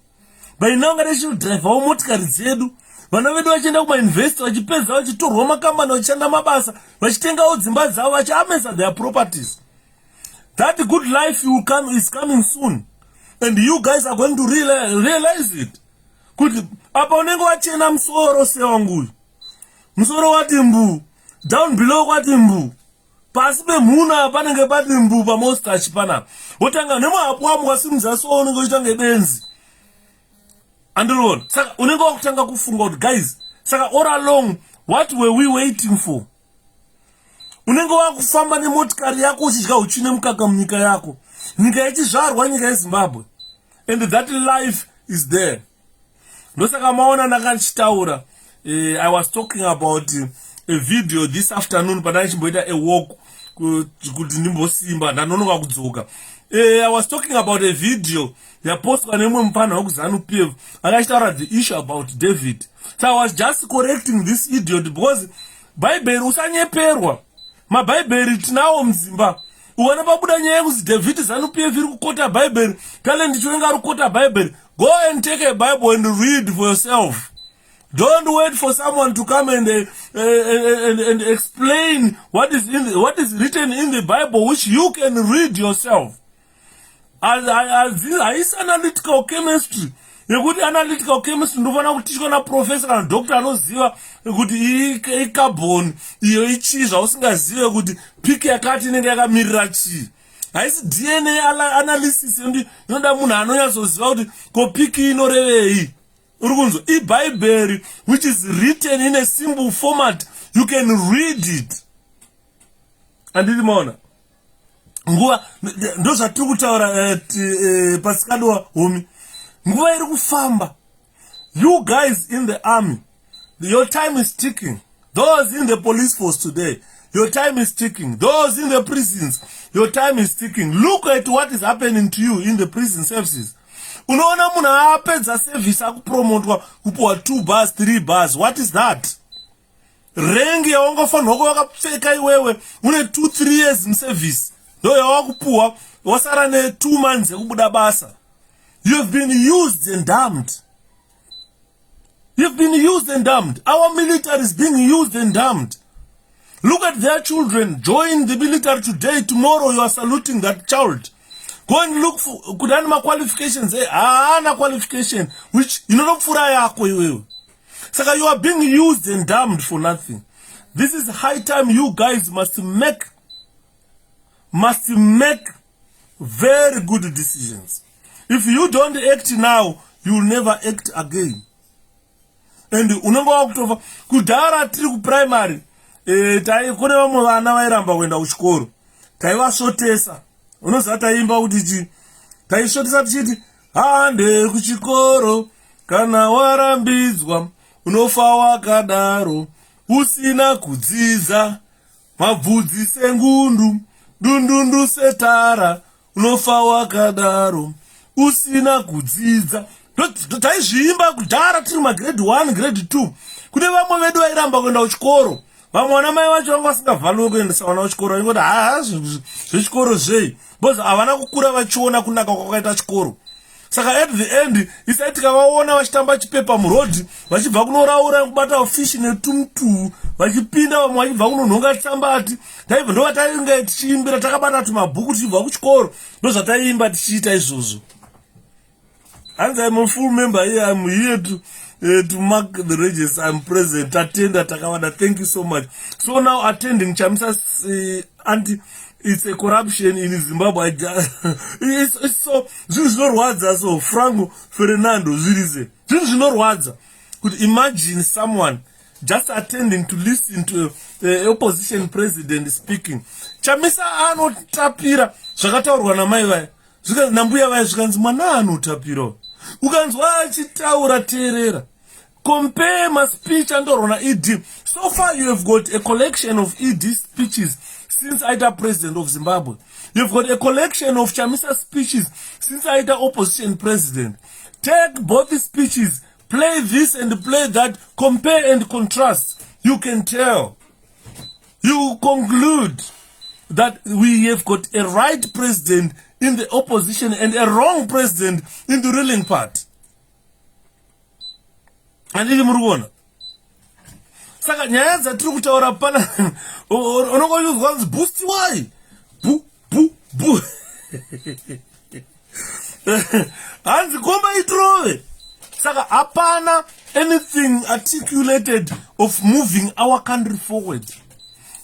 By now ngada driver wa motikari dzedu. Vana vedu vachienda kuma invest vachipedza vachitorwa makambani vachishanda mabasa vachitengawo dzimba dzavo vachiamesa their properties. That good life is coming soon. And you guys are going to realize it. Kuti apa unenge wachena musoro sewangu. Musoro wati mbu. Down below wati mbu. pasi pemhuna panenge pati mbupa mustachi panapa wotanga nemahapu wasimudzaso unenge uchitanga benzi andiriona saka unenge wakutanga kufunga kuti guys saka all along what were we waiting for unenge wakufamba nemotikari yako uchidya uchi nemukaka munyika yako nyika ichizvarwa nyika yeZimbabwe and that life is there ndosaka maona ndakachitaura I was talking about a video this afternoon pandachimboita a walk kuti ndimbosimba ndanonoka kudzoka I was talking about a video yapostwa nemwe mupana wekuZANU-PF akachitaura the issue about David. So I was just correcting this idiot because Bible usanyeperwa maBhayibheri tinawo mzimba uwana pabuda nyaya yekuzi David ZANU-PF iri kukota Bible kale ndichoenga ari kukota Bible. Go and take a Bible and read for yourself. Don't wait for someone to come and explain what is written in the Bible, which you can read yourself. As this analytical chemistry, yekuti analytical chemistry ndofana kutishwa na professor kana doctor anoziva kuti icarbon iyo ichizva usingazive kuti piki yakati inenge yakamirira chii. Haisi DNA analysis inoda munhu anonyatsoziva kuti ko piki inorevei. Urukunzo iBhayibheri which is written in a simple format, you can read it. Andiri maona nguva ndozvatiri kutaura pasikadwa homi nguva iri kufamba. You guys in the army, your time is ticking. Those in the police force today, your time is ticking. Those in the prisons, your time is ticking. Look at what is happening to you in the prison services. Unaona munhu apedza service akupromotwa kupuwa 2 bars 3 bars. What is that? Rengi yawangofanirwa wakapfeka iwewe une 2-3 years mservice ndo yawakupuwa wasara ne 2 months yekubuda basa. You have been used and damned. You've been used and damned. Our military is being used and damned. Look at their children. Join the military today. Tomorrow you are saluting that child. Go and look for kudani qualifications. Na qualification which you know fura yako iwewe. Saka you are being used and damned for nothing. This is high time you guys must make very good decisions. If you don't act now, you will never act again. And unenge wakutova kudhara tiri kuprimary kune vamwe vana vairamba kuenda kuchikoro taivasvotesa. Unoziva taimba kuti chi taisvotesa tichiti hande kuchikoro kana warambidzwa unofa wakadaro usina kudzidza mabvudzi sengundu dundundu setara unofa wakadaro usina kudzidza. Taizviimba kudhara tiri magrade 1 grade 2 kune vamwe vedu vairamba kuenda kuchikoro. Vamwe vana mai vacho vanga vasingavhaliwe kuendesa vana kuchikoro ingoti zvechikoro zvei because havana kukura vachiona kunaka kwakaita chikoro. Saka at the end isai tikavaona vachitamba chipepa murodhi vachibva kunoraura kubata fishi netumutu vachipinda vamwe vachibva kunonhonga chitsambati. Taibva ndo vatainge tichiimbira takabata tumabhuku tichibva kuchikoro ndozvataiimba tichiita izvozvo. And I'm a full member here. I'm here to mark the register. I'm present. Attender Takawada. Thank you so much. So now attending Chamsa's it's a corruption in Zimbabwe. It's so this not words so Franco Fernando Zirize. This is not words. Could imagine someone just attending to listen to the opposition president speaking. Chamisa anotapira zvakataurwa namai vai. Nambuya vai zvikanzi mwana anotapira. Ukanzwa achitaura teerera. Compare my speech and Rona ED. So far you have got a collection of ED speeches since Aida president of Zimbabwe. You've got a collection of Chamisa speeches since Aida opposition president. Take both the speeches, play this and play that, compare and contrast. You can tell. You conclude that we have got a right president in the opposition and a wrong president in the ruling part. Andiri muruona. Saka nyaya dzatiri kutaura pana unongoyuzwa kunzi boost why? Bu. Hanzi komba itrove. Saka hapana anything articulated of moving our country forward.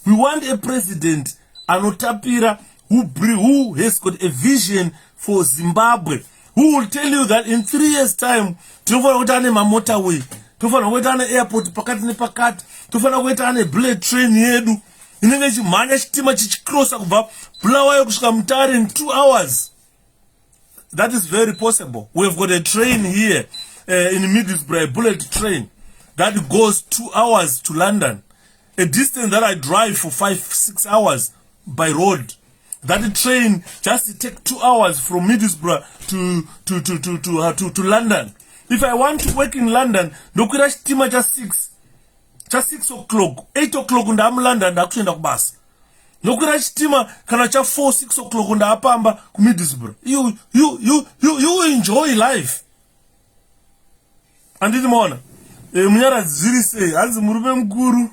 We want a president anotapira, who has got a vision for Zimbabwe, who will tell you that in 3 years time tinofana kuita ane motorway, tinofana kuita ane airport pakati nepakati, tinofana kuita ane bullet train yedu inenge ichimhanya chitima chichikrosa kubva Bulawayo kusvika Mutare in 2 hours. That is very possible. We have got a train here in Middlesbrough, a bullet train that goes 2 hours to London, a distance that I drive for 5-6 hours by road. That train just take 2 hours from Middlesbrough to London. If I want to work in London, ndokwira chitima cha 6 o'clock, 8 o'clock ndam London ndakuenda kubasa. Ndokwira chitima kana cha 4-6 o'clock ndapamba ku Middlesbrough. You enjoy life. Anditi mona. Munyara zviri sei, hanzi murume mukuru.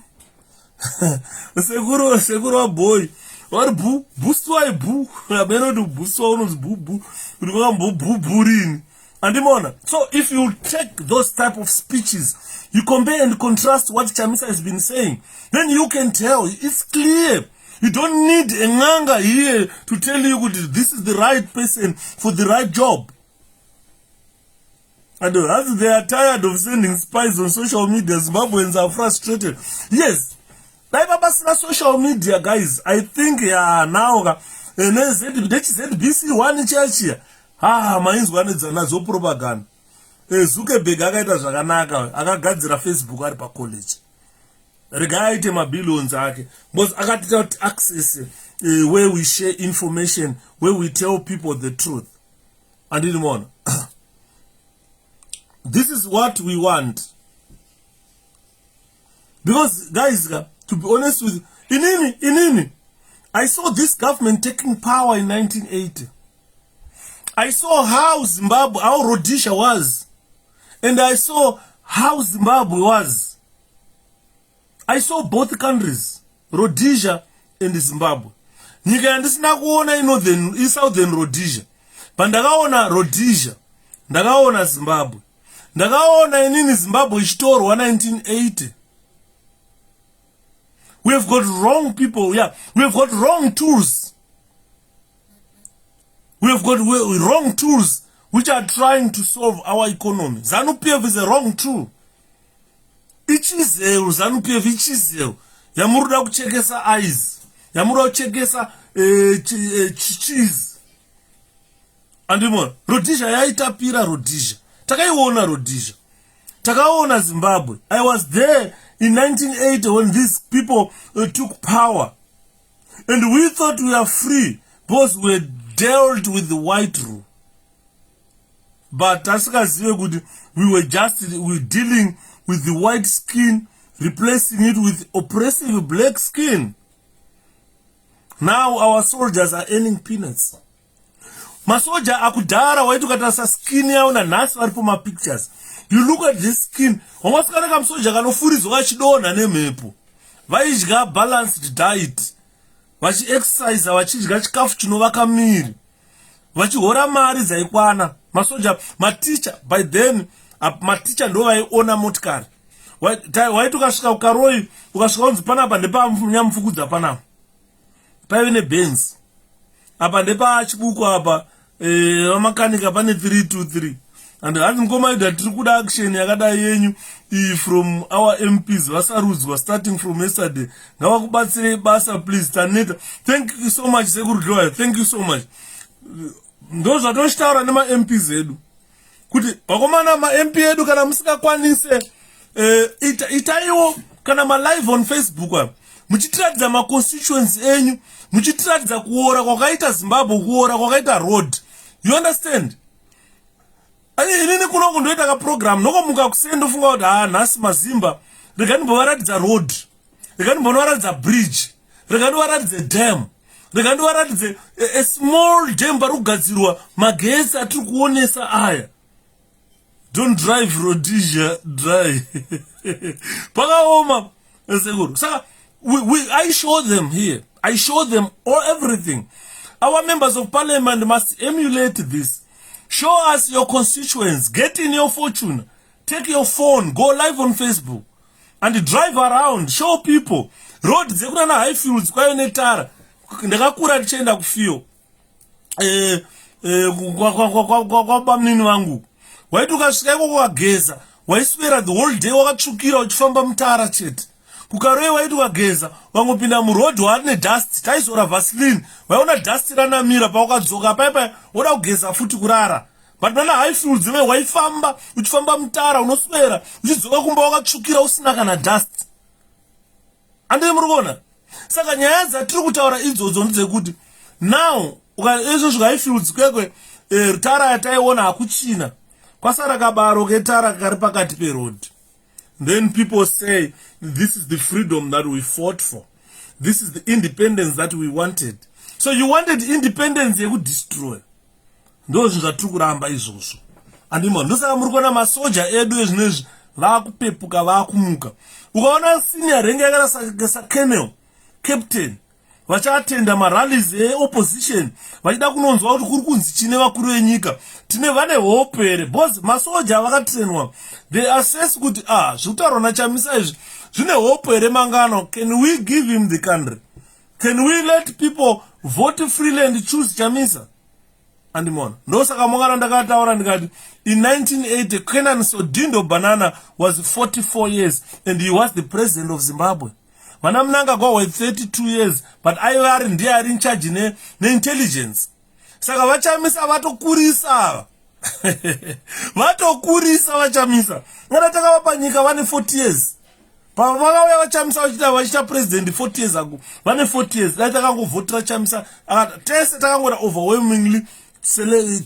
sekuru wa boy. Or buswa bu, abeno do buswa unos bubu, burini. And so if you take those type of speeches, you compare and contrast what Chamisa has been saying, then you can tell, it's clear. You don't need a nganga here to tell you this is the right person for the right job. And as they are tired of sending spies on social media, Zimbabweans are frustrated. Yes. Social media, guys, I think now ZBC one church mainzi wanedzana zo propaganda. Zuckerberg akaita zvakanaka, akagadzira Facebook ari pa college. Regaite mabillions ake, because akatita access where we share information, where we tell people the truth. And in this is what we want. Because guys, to be honest with you, Inini, I saw this government taking power in 1980. I saw how Zimbabwe, how Rhodesia was. And I saw how Zimbabwe was. I saw both countries, Rhodesia and Zimbabwe. Nyika yandisina kuona in southern Rhodesia. But ndakaona Rhodesia, ndakaona Zimbabwe. Ndakaona inini Zimbabwe ichitorwa 1980. We have got wrong people, yeah. We have got wrong tools. We have got wrong tools which are trying to solve our economy. ZANU-PF is a wrong tool. Ichizeo, ZANU-PF ichizeo. Yamuruda kuchekesa eyes. Yamuruda kuchekesa cheese. And Rhodesia yaitapira Rhodesia. Takaiona Rhodesia. Takaona Zimbabwe. I was there in 1980 when these people took power. And we thought we are free because we dealt with the white rule. But we were dealing with the white skin, replacing it with oppressive black skin. Now our soldiers are earning peanuts. Masoja akudara waitukatasa skin yao na nasi walipo ma pictures. You look at this skin, wamasikana kamsoja kanofurizo kachidona nemepo. Vaidya balanced diet. Vachi exercise, vachidya chikafu chinovaka miri. Vachihora mari dzaikwana. Masoja, maticha, by then, maticha ndo vaiona motikari. Waitukasvika ukaroi, ukasvika unzi panapa ndepa nyamufukudza panapa. Paive neBenz. Apa ndepa chibuku apa, vamakanika pane 323. And hanzingoma tiri kuda action yakadai yenyu from our MPs vasarudzwa starting from yesterday. Ngavakubatsire basa please Taneta. Thank you so much Sekuru Dloya. Thank you so much. Ndo zvatoshitaura nema MPs edu. Kuti vakomana ma MP edu kana musingakwanise itaiwo kana ma live on Facebook muchitiradza ma constituents enyu, muchitiradza kuora kwakaita Zimbabwe, kuora kwakaita road. You understand? Inini kuno kundoita ka program noko muka kusenda ufunga kuti nhasi Mazimba rekani mbovaratidza road, rekani mbovaratidza bridge, rekani mbovaratidza dam, rekani mbovaratidza a small dam pari kugadzirwa magetsi atiri kuonesa aya. Don't drive Rhodesia dry. Pakaoma Sekuru. Saka I show them here. I show them everything. Our members of parliament must emulate this. Show us your constituents. Get in your fortune. Take your phone. Go live on Facebook. And drive around. Show people. Road zekunana high fields. Kwa yonetara. ndakakura tichienda kufiyo kwabamnini vangu waiti ukasvika iko kwageza waiswera the whole day wakatsvukira uchifamba mutara chete. Kukaroi waiti ukageza wangopinda murodhi warine dust taizora vaseline waiona dust ranamira paukadzoka paipa woda kugeza futi kurara. But nana Highfields iwe waifamba uchifamba mutara unoswera uchidzoka kumba wakatsvukira usina kana dust. Andei muri kuona? Saka nyaya dzatiri kutaura idzodzo ndedzekuti now ukaizvozvo Highfields kwekwe tara yataiona hakuchina kwasara kabaro ketara kari pakati peroad. Then people say this is the freedom that we fought for, this is the independence that we wanted. So you wanted independence yekudestroy. Ndo zvinhu zvatiri kuramba izvozvo. Andimo ndosaka muri kuona masoja edu ezvinezvi vakupepuka vakumuka. Ukaona senior rank yakaita sacolonel captain vachatenda marallies eopposition vachida kunonzwa kuti kuri kunzi chine vakuru venyika tine vane hope here because masoja vakatrenwa they assess kuti zvikutaurwa naChamisa izvi zvine hope here mangano. Can we give him the country? Can we let people vote freely and choose Chamisa? Andimona ndosaka mongana ndakataura ndikati in 1980 Kenan Sodindo Banana was 44 years and he was the president of Zimbabwe. Vana Mnangagwa were 32 years but aivari ndiye ari in charge neintelligence. Saka vaChamisa vatokurisa vatokurisa vaChamisa ngana takavapa nyika vane 40 years pavakauya vaChamisa vachita president 40 years ago vane 40 years dai takangovhotera Chamisa tese takangora overwhelmingly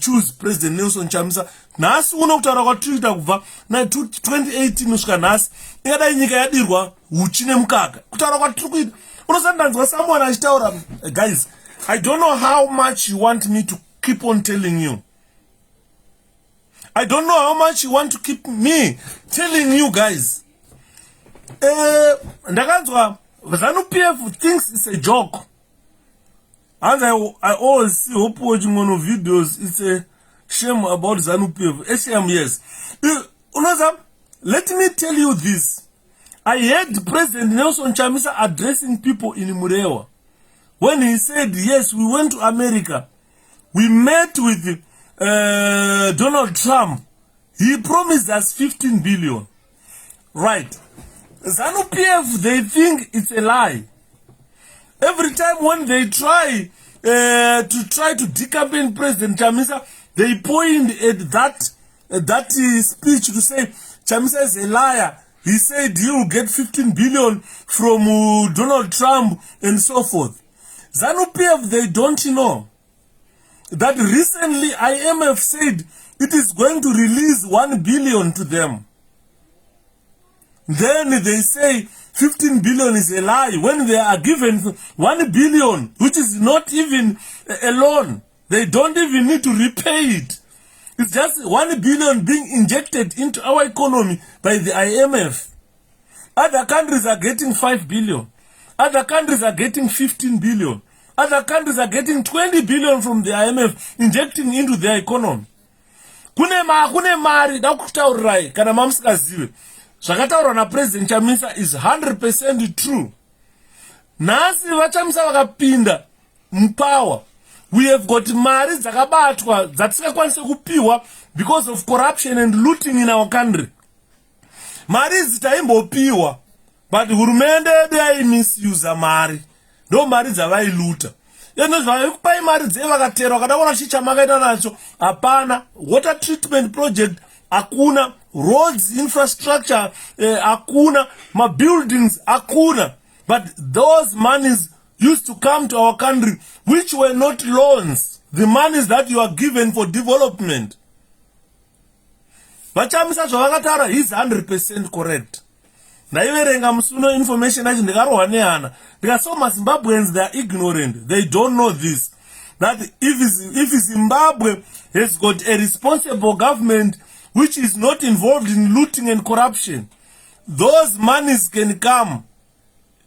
choose president Nelson Chamisa. Nhasi uno kutaura kwatiriita kubva na 2018 kusvika nhasi ingadai nyika yadirwa huchi nemukaka kutaura kwatiri kuita. Unosandanzwa someone achitaura guys, I don't know how much you want me to keep on telling you. I don't know how much you want to keep me telling you guys. Ndakanzwa ZANU-PF thinks it's a joke. And I always see hope watching one of videos. It's a shame about ZANU-PF. A shame, yes. Let me tell you this. I heard President Nelson Chamisa addressing people in Murewa when he said, yes, we went to America. We met with Donald Trump. He promised us 15 billion. Right. ZANU-PF, they think it's a lie. Every time when they try to decampaign President Chamisa, they point at that speech to say Chamisa is a liar. He said he will get 15 billion from Donald Trump and so forth. ZANU-PF, they don't know that recently IMF said it is going to release 1 billion to them. Then they say 15 billion is a lie when they are given 1 billion, which is not even a loan. They don't even need to repay it. It's just 1 billion being injected into our economy by the IMF. Other countries are getting 5 billion. Other countries are getting 15 billion. Other countries are getting 20 billion from the IMF injecting into their economy. Kune mari dakutaurirai kana mamusikazive. Zvakataurwa na President Chamisa is 100% true. Nasi vaChamisa vakapinda mupower. We have got mari dzakabatwa dzatisingakwanise kupiwa because of corruption and looting in our country. Mari dzitaimbopiwa but hurumende yedu yaimisusa mari. Ndo mari dzavailuta. Zvavaikupai mari dzeyo vakatera vakadaona chichamakaita nacho hapana. Water treatment project hakuna. Roads infrastructure hakuna. Ma buildings hakuna. But those monies used to come to our country which were not loans. The monies that you are given for development. VaChamisa zvavakataura is 100% correct. Ndaiverenga musuno information acho ndikarohwa nehana. Ndikasoma maZimbabweans, they are ignorant. They don't know this. That if Zimbabwe has got a responsible government which is not involved in looting and corruption, those monies can come.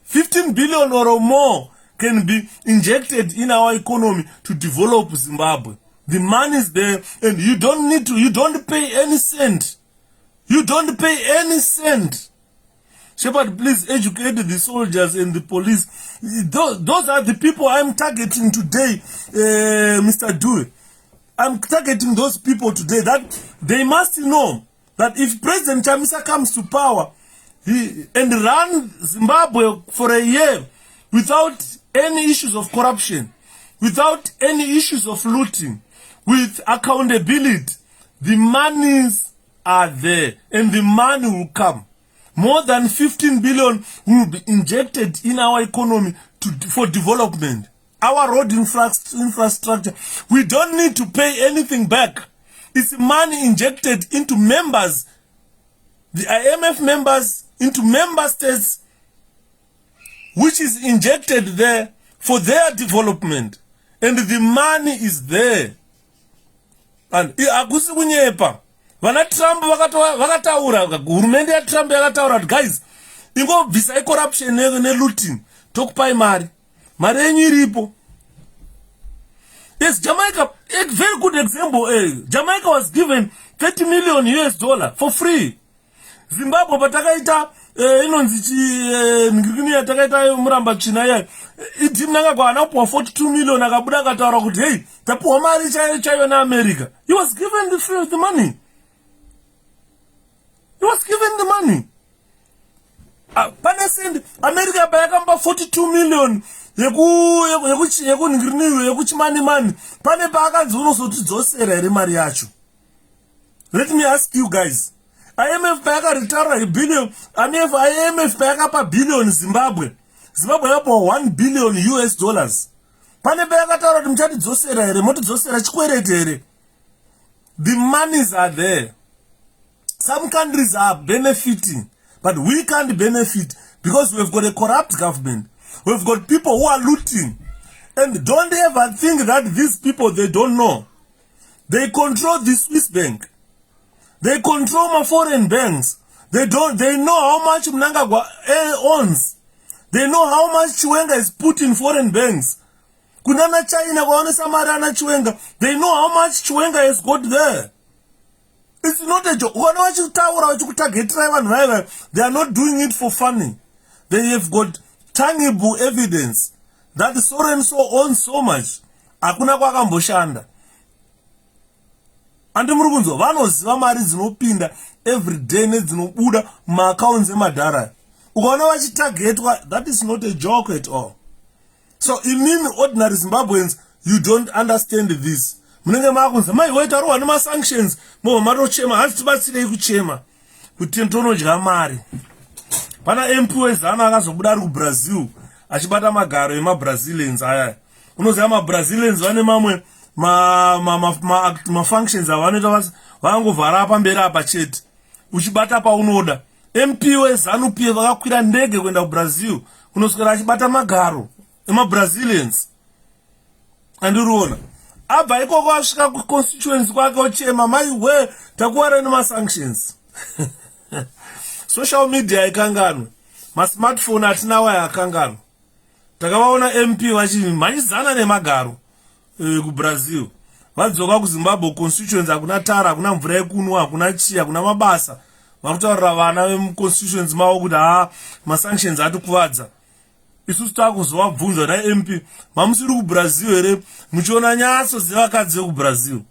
15 billion or more can be injected in our economy to develop Zimbabwe. The money is there and you don't pay any cent. You don't pay any cent. Shepherd, please educate the soldiers and the police. Those are the people I'm targeting today, Mr. Due. I'm targeting those people today, that they must know that if President Chamisa comes to power and run Zimbabwe for a year without any issues of corruption, without any issues of looting, with accountability, the monies are there and the money will come. More than 15 billion will be injected in our economy for development. Our road infrastructure, we don't need to pay anything back. It's money injected into members, the IMF members, into member states, which is injected there for their development. And the money is there. And akusi kunyepa. Vana Trump vakataura, hurumende ya Trump yakataura, guys, ingo visa corruption ne looting, tokupai mari. Mari yenyu iripo. Yes, Jamaica, a very good example. Jamaica was given $30 million US for free. Zimbabwe patakaita ngirikini yatakaita muramba china ya itimnanga kwa anapuwa 42 million akabuda akataura kuti hey, tapuwa mari chayo na America. He was given the money. He was given the money. Panesend America bayakamba 42 million yekuchimani pane pakanzi unozotidzosera ere mari yacho. Let me ask you guys, IMF payakaritara a billion, IMF payakapa billion Zimbabwe yapo $1 billion US. Pane payakataura kuti muchatidzosera ere, motidzosera chikwereti ere. The monies are there. Some countries are benefiting, but we can't benefit because we've got a corrupt government. We've got people who are looting. And don't ever think that these people, they don't know. They control the Swiss bank. They control my foreign banks. They know how much Mnangagwa owns. They know how much Chiwenga is put in foreign banks. Kunana China, Samarana Chiwenga. They know how much Chiwenga has got there. It's not a joke. They are not doing it for funny. They have got tangible evidence that so and so owns so much. Hakuna kwakamboshanda. Andi murukunzo vanoziva mari dzinopinda every day nedzinobuda maaccounts emadhara. Ukaona vachitargetwa, that is not a joke at all. So in mean ordinary Zimbabweans, you don't understand this. Munenge makunza maiwetarowa nemasanctions mo matochema hatitibatsirei kuchema kuti ntonodya mari. Pana MP wezana akazobuda ari kuBrazil achibata magaro emaBrazilians aya. Unoziva maBrazilians vane mamwe ma-functions avanoita vangovhara apa mberi apa chete. Uchibata paunoda. MP wezanu pia vakakwira ndege kuenda kuBrazil kunoswera achibata magaro emaBrazilians. Andiriona. Abva ikoko asvika kuconstituency kwake ochema maiwe takuwara nemasanctions. Social media ikanganwe. Ma-smartphone atinawo yakanganwe. Takavaona MP vachimhanyizana nemagaro kuBrazil. Vadzoka kuZimbabwe constituency hakuna tara, hakuna mvura yekunwa, hakuna chii, hakuna mabasa. Vakutaurira vana vemuconstituency mavo kuti masanctions atikuvadza. Isusu takuzovabvunza naMP, mamusiri kuBrazil here muchiona nyatso dzevakadzi vekuBrazil.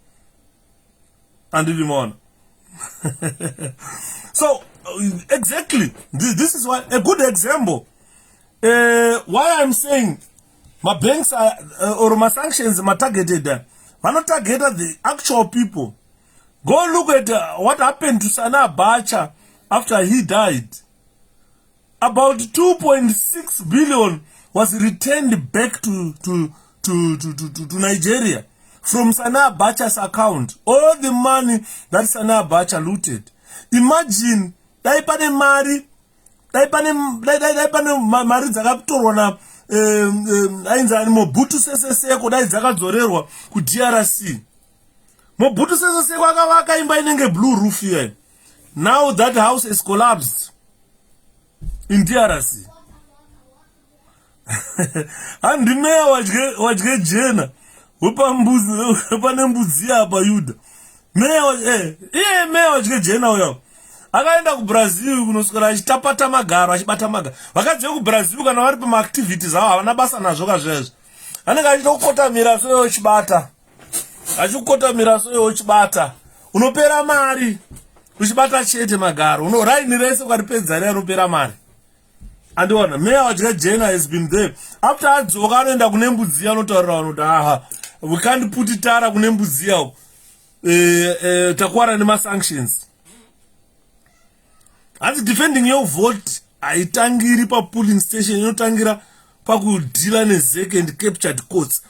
Andiri So exactly, this is why a good example. Why I'm saying my banks are or my sanctions are targeted. Why not targeted the actual people? Go look at what happened to 𝗖𝗵𝗺𝗀𝗀 after he died. About 2.6 billion was returned back to Nigeria from 𝗖𝗵𝗺𝗀's account. All the money that 𝗖𝗵𝗺𝗀 looted. Imagine, daipane mari dzakatorwa na ainzani Mobutu Sese Seko dai dzakadzorerwa ku DRC. Mobutu Sese Seko akavaka imba inenge blue roof here. Now that house is collapsed in DRC. Andi meya wadye jena upane mbudzi apa Yuda. Meya wadye jena uyo akaenda kuBrazil kunoswera achitapata magaro achibata magaro. Vakadzi kuBrazil kana vari pamaactivities avo havana basa nazvo kazvezvo. Anenge achitokotamira soyo uchibata. Achikotamira soyo uchibata. Unopera mari uchibata chete magaro. Raini rese ukaripedza ria unopera mari. Andiona Meya waJena has been there. After adzoka anoenda kune mbudzi anotaurira vanhu kuti we can't put it tara kune mbudzi yawo. Takwara nema sanctions. As defending your vote haitangiri pa polling station, inotangira pakudila neZEC and captured courts.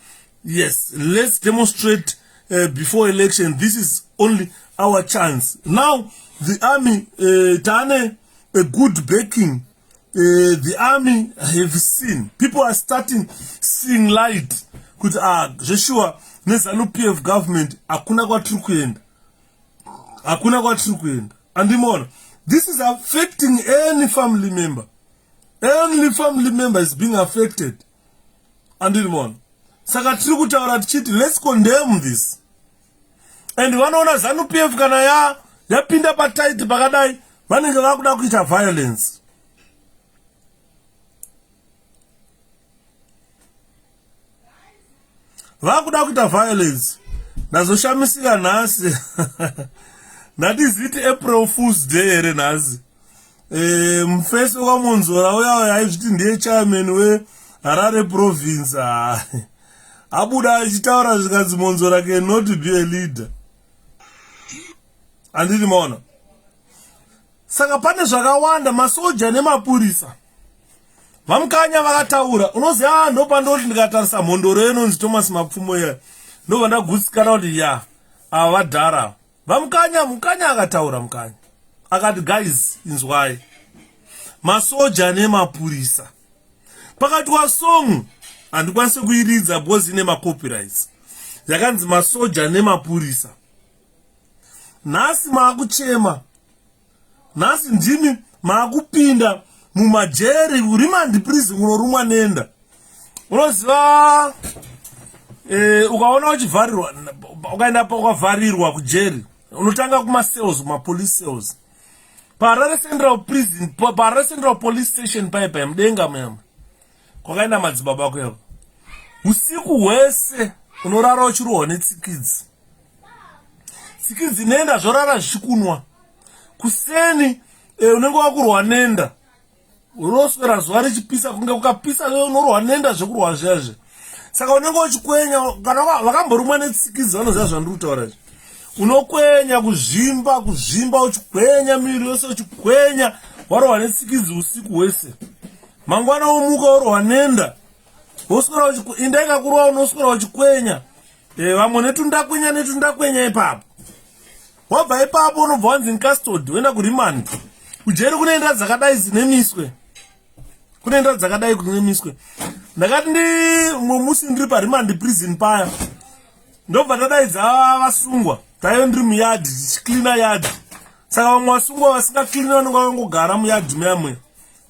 Yes, let's demonstrate before election. This is only our chance. Now the army tane a good backing. The army have seen, people are starting seeing light. Kuti Joshua neZANU-PF government hakuna kwatiri kuenda. Hakuna kwatiri kuenda. Andimona, this is affecting any family member. Any family member is being affected. Andimona, saka tiri kutaura tichiti let's condemn this. And vanoona ZANU-PF kana yapinda pataiti pakadai vanenge vakuda kuita violence. Vakuda kuita violence. Nazoshamisika nhasi. Natiziti April Fool's Day here nhasi. Mufesi waMonzora uya aizviti ndiye chairman weHarare province. Abuda achitaura zvikanzi Monzora cannot be a leader. Andiri maona. Saka pane zvakawanda masoja nemapurisa. Vamukanya vakataura. Unoziva ndopa ndoti ndikatarisa mhondoro inonzi Thomas Mapfumo ya. Ndobva ndagutsikana kuti vadhara. Mukanya akataura mukanya. Akati guys inzwai. Masoja nemapurisa. Pakati wasong handikwanise kuiridza because ine macopyrights. Yakanzi masoja nemapurisa. Nhasi maakuchema. Nhasi ndimi maakupinda mumajeri remand prison kunorumwa nenda. Unoziva ukaona uchivharirwa ukaenda pakavharirwa kujeri unotanga kuma cells, kuma police cells. Paharare Central Prison, Paharare Central Police Station paipa mudenga muyama. Kwakaenda madzibaba kweko. Usiku hwese unorara uchirohwa netsikidzi. Tsikidzi nenda zvorara zvichikunwa. Kuseni unenge wakurwa nenda. Unoswera zuva richipisa kunge kukapisa unorwa nenda zvekurwa zvezve. Saka unenge uchikwenya kana vakamborumwa netsikidzi vanoziva zvandiri kutaura. Unokwenya kuzvimba uchikwenya miri yose uchikwenya warohwa netsikidzi usiku hwese. Mangwana womuka warohwa nenda. Woswera inda ikakurwa unoswera uchikwenya. Vamwe netundakwenya ipapo. Wabva ipapo unobva wanzi in custody uenda kuremand. Kujeri kunoenda dzakadai zinemiswe. Kunoenda dzakadai kunemiswe. Ndakati musi ndiri paremand prison paya. Ndobva ndadaidza vasungwa. Taiyo ndiri muyadhi tichicleana yadhi. Saka vamwe vasungwa vasingacleana vanenge vangogara muyadhi muyamwe.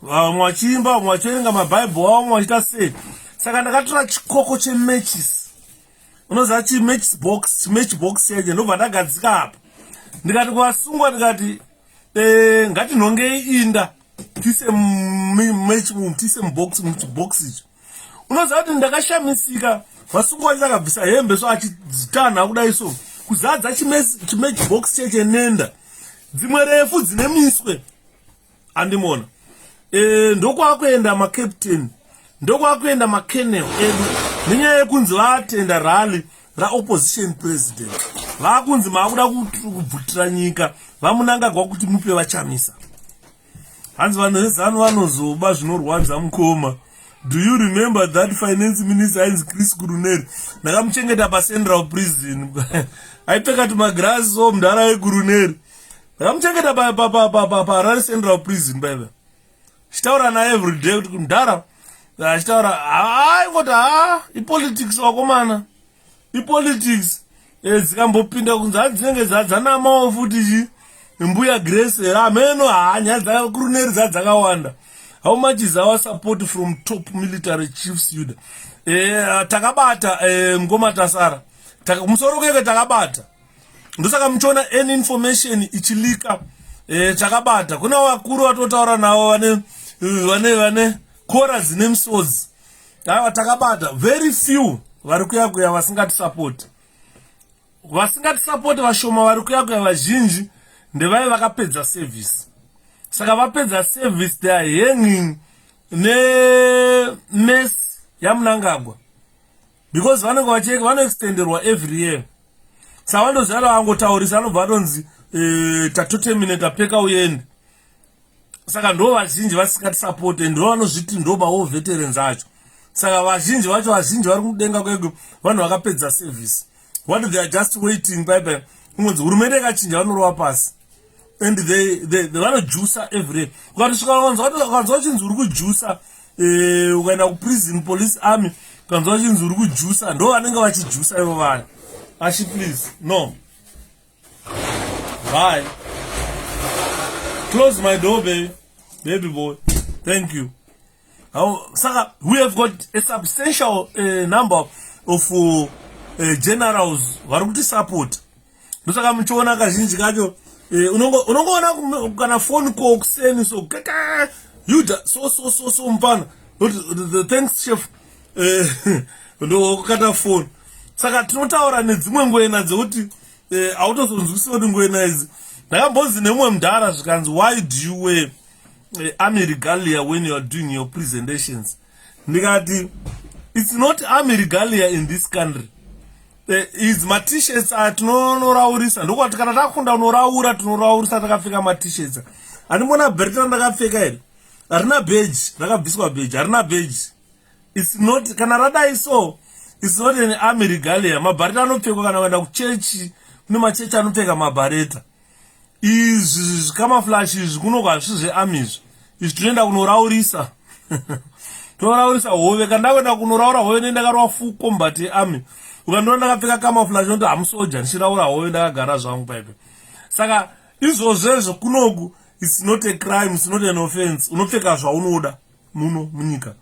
Vamwe vachiimba, vamwe vachiverenga mabhaibheri avo, vamwe vachiita sei. Saka ndakatora chikoko chematches. Unoziva chimatchbox chacho ndobva ndagadzika apa. Ndikati kuvasungwa ndikati ngatinhongei inda tise mubox icho. Unoziva kuti ndakashamisika. Vasungwa vacho vakabvisa hembe so achidzitanha kudai so kuzadza chimatchbox cheche nenda. Dzimwe refu dzine miswe. Andimona. Ndokwakuenda macaptain. Ndokwakuenda makenel edu. Nenyaya yekunzi vaatenda rally raopposition president. Vakunzi maakuda kubvutira nyika. Vamunangagwa kuti mupe vachamisa. Hanzi vanhu vezanu vanozoba zvinorwadza mukoma. Do you remember that finance minister ainzi 𝗥𝗶𝗿𝗄𝗺? Ndakamuchengeta paCentral prison. Aipfeka tumagrasi so mudhara we𝗥𝗶𝗿𝗄𝗺. Ndakamuchengeta paHarare Central prison baiba. Chitaura naye every day kuti mudhara achitaura ngoti ipolitics wakomana. Ipolitics dzikambopinda kunzi hadzinenge dzanamawo futi mbuya Grace ameno nyaya dzaKuruneri dzakawanda. How much is our support from top military chiefs yuda? Takabata Ngoma Tasara. Musoro keke takabata. Ndosaka mchona any information ichilika chakabata kuna vakuru vatotaura navo vane kora dzine misodzi. Ava takabata very few vari kuyakuya vasingatisapoti. Vasingatisapoti vashoma vari kuyakuya vazhinji ndevai vakapedza service. Saka vapedza service they are hanging mess yaMnangagwa because vanenge vacheka vanoextenderwa every year. Saka vandozara vangotaurisa anobva anonzi tatoterminata peka uende. Saka ndo vazhinji vasingatisapoti ndo vanozviti ndo mawo veterans acho. Saka vazhinji vacho vazhinji vari kudenga kwego vanhu vakapedza service. What they are just waiting bye kunzi hurumende ikachinja vanorova pasi. And they vanojusa every day. Ukatosvika ukanzwa chinzi uri kujusa ukaenda kuprison police army ukanzwa chinzi uri kujusa ndo vanenge vachijusa ivo vanhu. Ashi please no. Bye. Close my door baby boy. Thank you. Saka we have got a substantial number of generals vari kuti support. Ndosaka muchiona kazhinji kacho unongoona kana phone call kuseni so kaka you so mpana the thanks chef ndo kata phone. Saka tinotaura nedzimwe ngwena dzekuti autozonzwisa kuti ngwena idzi ndakambozi nemwe mudhara zvikanzi why do you wear army regalia when you are doing your presentations. Ndikati it's not army regalia in this country. Is t-shirts tinonoraurisa ndokwati kana takunda unoraura tinoraurisa takapfeka t-shirts. Andimona belt randakapfeka here harina badge rakabviswa badge harina badge. It's not kana radai so it's not an army regalia. Mabareta anopfekwa kana kuenda kuchechi kune machechi anopfeka mabareta. Izvi zvikamaflash izvi kunogwa zvisi zvearmy izvi. Izvi tinoenda kunoraurisa. Toraurisa hove kana ndakwenda kunoraura hove nendakarwa full combat yearmy. Ukandiona ndakapfeka camouflage noti hamusoja ndichiraura hove ndakagara zvangu paipe. Saka izvozvezvo kunoku it's not a crime, it's not an offense. Unopfeka zvaunoda muno munyika.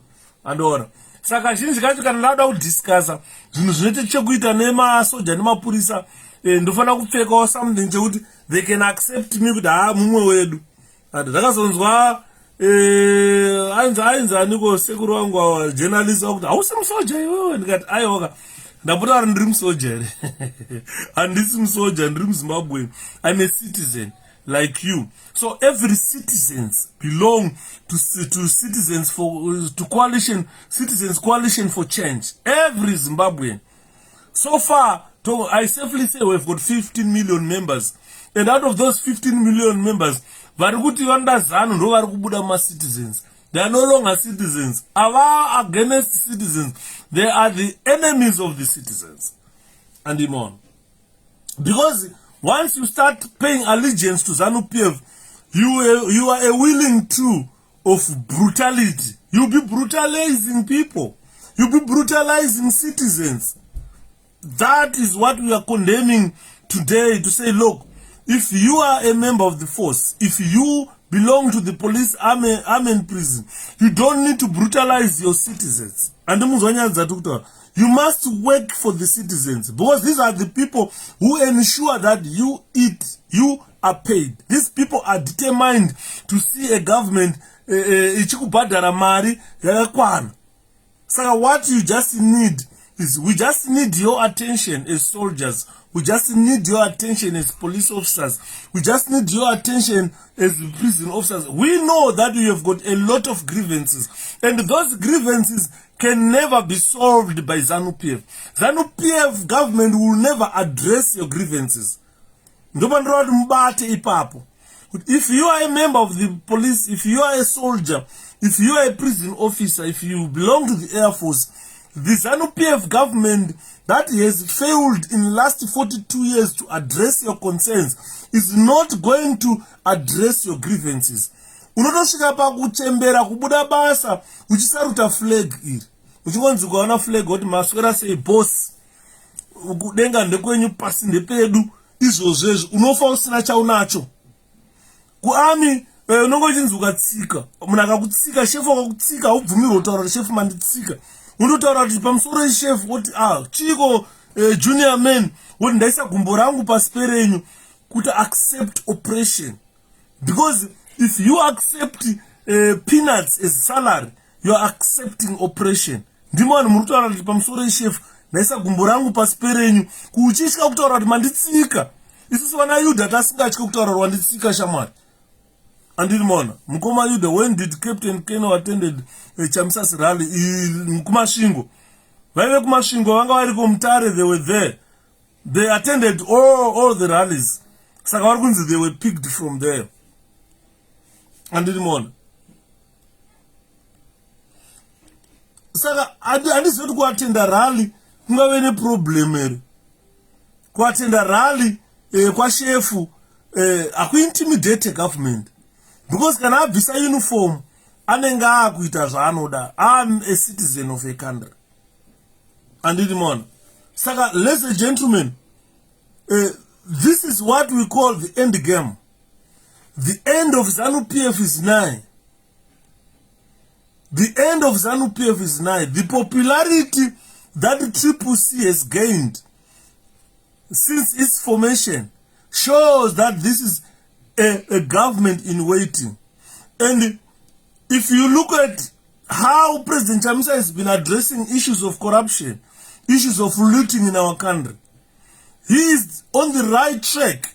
Andoona. Saka zhinji kacho kana ndada kudiscussa zvinhu zvinoite chekuita nemasoja nemapurisa ndofana kupfekawo something chekuti they can accept me kuti mumwe wedu. Ndakazonzwa ainzi aniko sekuru wangu journalist wakuti hausi musoja iwewe. Ndikati aiwa ndapota ari ndiri musoja here. Handisi musoja ndiri muZimbabwe. I'm a citizen like you. So every citizens belong to citizens to coalition, citizens coalition for change. Every Zimbabwean. So far, I safely say we've got 15 million members. And out of those 15 million members, varikuti vandazano ndo varikubuda ma citizens. They are no longer citizens. Ava against citizens. They are the enemies of the citizens. And on. Because once you start paying allegiance to ZANU-PF, you are a willing tool of brutality. You'll be brutalizing people. You'll be brutalizing citizens. That is what we are condemning today, to say, look, if you are a member of the force, if you belong to the police, army and prison, you don't need to brutalize your citizens. And you must work for the citizens, because these are the people who ensure that you eat, you are paid. These people are determined to see a government ichikubhadhara mari yakakwana. So what you just need is, we just need your attention as soldiers. We just need your attention as police officers. We just need your attention as prison officers. We know that you have got a lot of grievances, and those grievances can never be solved by ZANU-PF. ZANU-PF government will never address your grievances. If you are a member of the police, if you are a soldier, if you are a prison officer, if you belong to the Air Force, the ZANU-PF government that has failed in the last 42 years to address your concerns is not going to address your grievances. Unotosvika pakuchembera kubuda basa uchisaruta flag iri. Uchingonzi kuona flag kuti maswera sei boss. Ukudenga ndekwenyu pasi ndepedu. Izvozvezvo unofa usina chaunacho. Kuami unongochinzi ukatsika. Munhu akakutsika, chef akakutsika, ubvumirwa kutaura chef manditsika. Unotaura kuti pamusoro chef kuti chiko junior man kuti ndaisa gumbo rangu pasi perenyu kuti accept oppression. Because if you accept peanuts as salary, you are accepting oppression. Ndimo vanhu muri kutaura kuti pamusoro chef naisa gumbo rangu pasi perenyu kuchitya kutaura kuti manditsika. Isusu vana Yudha tasingatyi kutaura kuti wanditsika shamwari. Andiri mona mukoma Yudha, when did Captain Keno attended 𝗙𝗵𝗺𝗺𝗀𝗃 rally kumasvingo? Vaive kumasvingo vanga vari kumutare, they were there. They attended all the rallies. Saka vari kunzi they were picked from there. Andiri mona. Saka handizoti kuatenda rally kungave neproblem here. Kuatenda rally kwashefu akuintimidate government. Because kana abvisa uniform anenge akuita zvaanoda. I'm a citizen of a country. Andiri mona. Saka, ladies and gentlemen, this is what we call the end game. The end of ZANU-PF is nigh. The end of ZANU-PF is nigh. The popularity that the 𝗙𝗵𝗺 has gained since its formation shows that this is a government in waiting. And if you look at how President 𝗙𝗵𝗺 has been addressing issues of corruption, issues of looting in our country, he is on the right track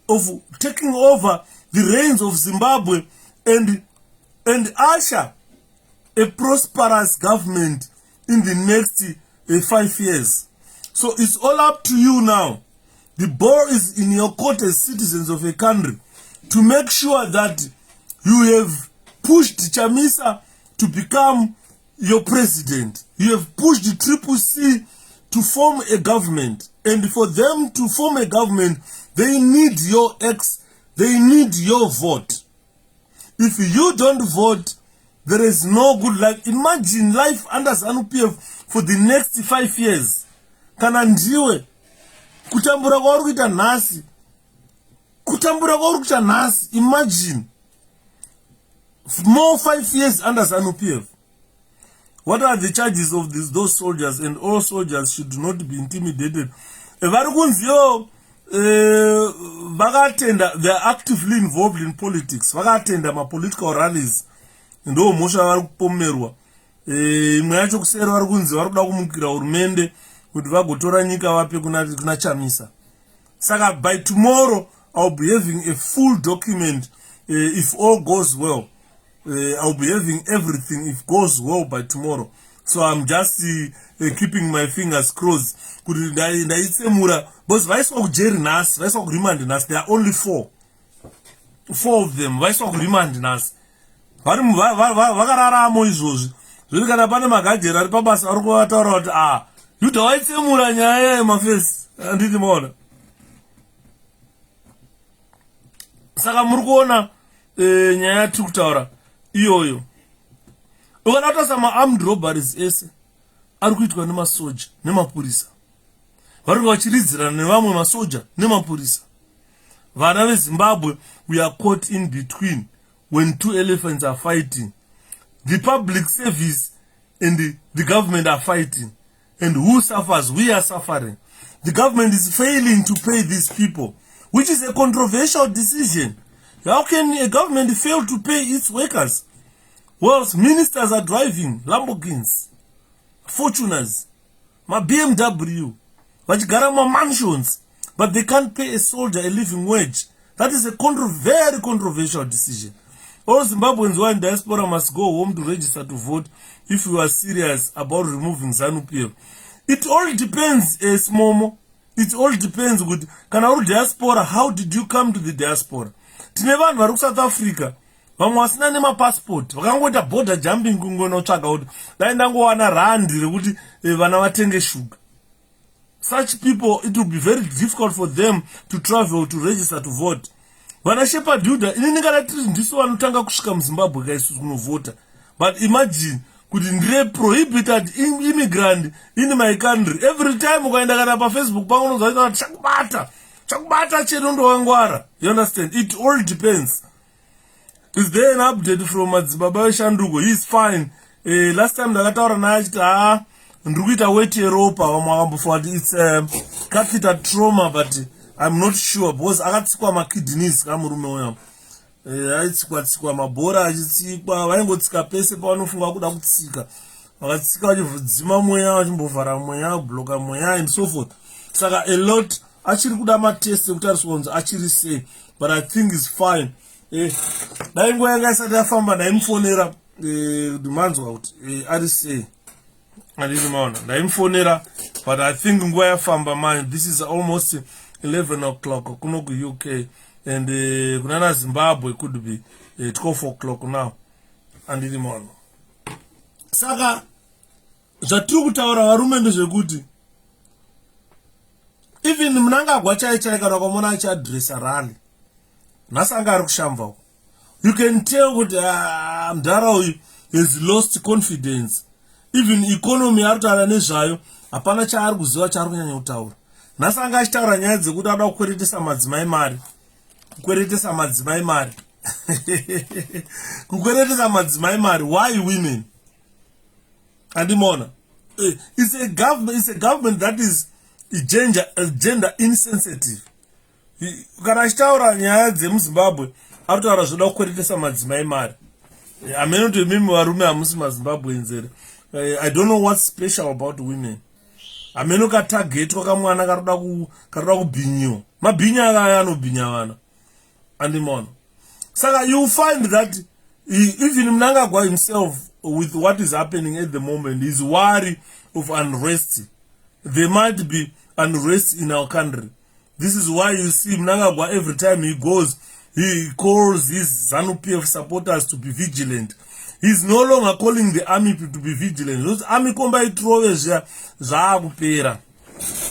of taking over the reins of Zimbabwe and usher a prosperous government in the next 5 years. So it's all up to you now. The ball is in your court as citizens of a country to make sure that you have pushed 𝗙𝗵𝗺 to become your president. You have pushed the 𝗙𝗵𝗺 to form a government. And for them to form a government, they need they need your vote. If you don't vote, there is no good life. Imagine life under ZANU-PF for the next 5 years. Kana ndiwe kutambura kwauri kuita nhasi. Kutambura kwauri kuita nhasi. Imagine more 5 years under ZANU-PF. What are the charges of those soldiers? And all soldiers should not be intimidated. Vari kunzi yo vakatenda, they are actively involved in politics. Vakatenda ma political rallies. Ndo mhosva vari kupomerwa. Imwe yacho kuseri vari kunzi vari kuda kumukira hurumende kuti vagotora nyika vape kuna 𝗙𝗵𝗺. Saka by tomorrow I'll be having a full document if all goes well. I'll be having everything if goes well by tomorrow. So I'm just keeping my fingers crossed. Kuti ndaitsemura because vaiswa kujeri nhasi, vaiswa kuremand nhasi. There are only 4 of them vaiswa kuremand nhasi. Vari vakararamo izvozvi. Zviri kana pane magajeri ari pabasa ari kuvataura kuti Yudha waitsemura nyaya yemafesi. Anditi maona. Saka muri kuona nyaya tiri kutaura iyoyo. Ukana kutarisa ma-armed robberies ese ari kuitwa nemasoja nemapurisa. Vari vachiridzirana nevamwe masoja nemapurisa. Vana veZimbabwe, we are caught in between when 2 elephants are fighting. The public service and the government are fighting. And who suffers? We are suffering. The government is failing to pay these people, which is a controversial decision. How can a government fail to pay its workers? Well, ministers are driving Lamborghinis, Fortuners, my BMW, vachigara mansions, but they can't pay a soldier a living wage. That is a very controversial decision. All Zimbabweans who are in diaspora must go home to register to vote if you are serious about removing ZANU-PF. It all depends, Smomo. It all depends with kana uri diaspora. How did you come to the diaspora? Tine vanhu vari South Africa. Vamwe vasina nemapassport. Vakangoita border jumping kungonotsvaga kuti dai ndangowana randi rekuti vana vatenge shuga. Such people, it will be very difficult for them to travel to register to vote. Vana Shepherd Yudha, inini kana tiri ndiso vanotanga kusvika muZimbabwe kaisusu kunovhota. But imagine kuti ndire prohibited immigrant in my country. Every time ukaenda kana paFacebook pangonozwa kuti chakubata chero ndowangwara. You understand? It all depends. Is there an update from Madzibaba Shandugo? He is fine. Last time ndakataura naye achiti ndiri kuita weight yeropa, vamwe vakambofunga kuti it's catheter trauma, but I'm not sure because akatsikwa makidneys kamurume uya. aitsikwa mabhora achitsikwa vaingotsika pese pavanofunga kuda kutsika vakatsika vachidzima mweya vachimbovhara mweya kubloka mweya and so forth. Saka a lot achiri kuda matest ekutariswa kunzi achiri sei, but I think is fine. Dai nguva yanga isati yafamba ndaimufonera ndimanzwa kuti ari sei andini maona ndaimufonera, but I think nguva yafamba manje. This is almost 11 o'clock kuno ku-UK and kunana Zimbabwe could be 12 o'clock now andini maona. Saka zvatiri kutaura varume ndezvekuti even Mnangagwa chaichai kana kwamona achiadresa rally nhasi anga ari kushamba uko, you can tell kuti mudhara uyu has lost confidence. Even economy ari kutaura nezvayo hapana chaari kuziva chaari kunyanya kutaura. Nhasi anga achitaura nyaya dzekuti ada kukweretesa madzimai mari, kukweretesa madzimai mari kukweretesa madzimai mari. Why women? Andimona, it's a government that is gender insensitive. Kana achitaura nyaya dzemuZimbabwe ari kutaura zvoda kukweretesa madzimai mari. Ameno kuti mimi varume hamusi maZimbabweans here. I don't know what's special about women. Ameno katargetwa kamwana karoda kubhinyiwa. Mabhinya akaya anobhinya vana. Andimona. Saka you find that even Mnangagwa himself, with what is happening at the moment, is worried of unrest. There might be unrest in our country. This is why you see Mnangagwa every time he goes, he calls his ZANU-PF supporters to be vigilant. He's no longer calling the army to be vigilant. Those army komba itrove zvaakupera.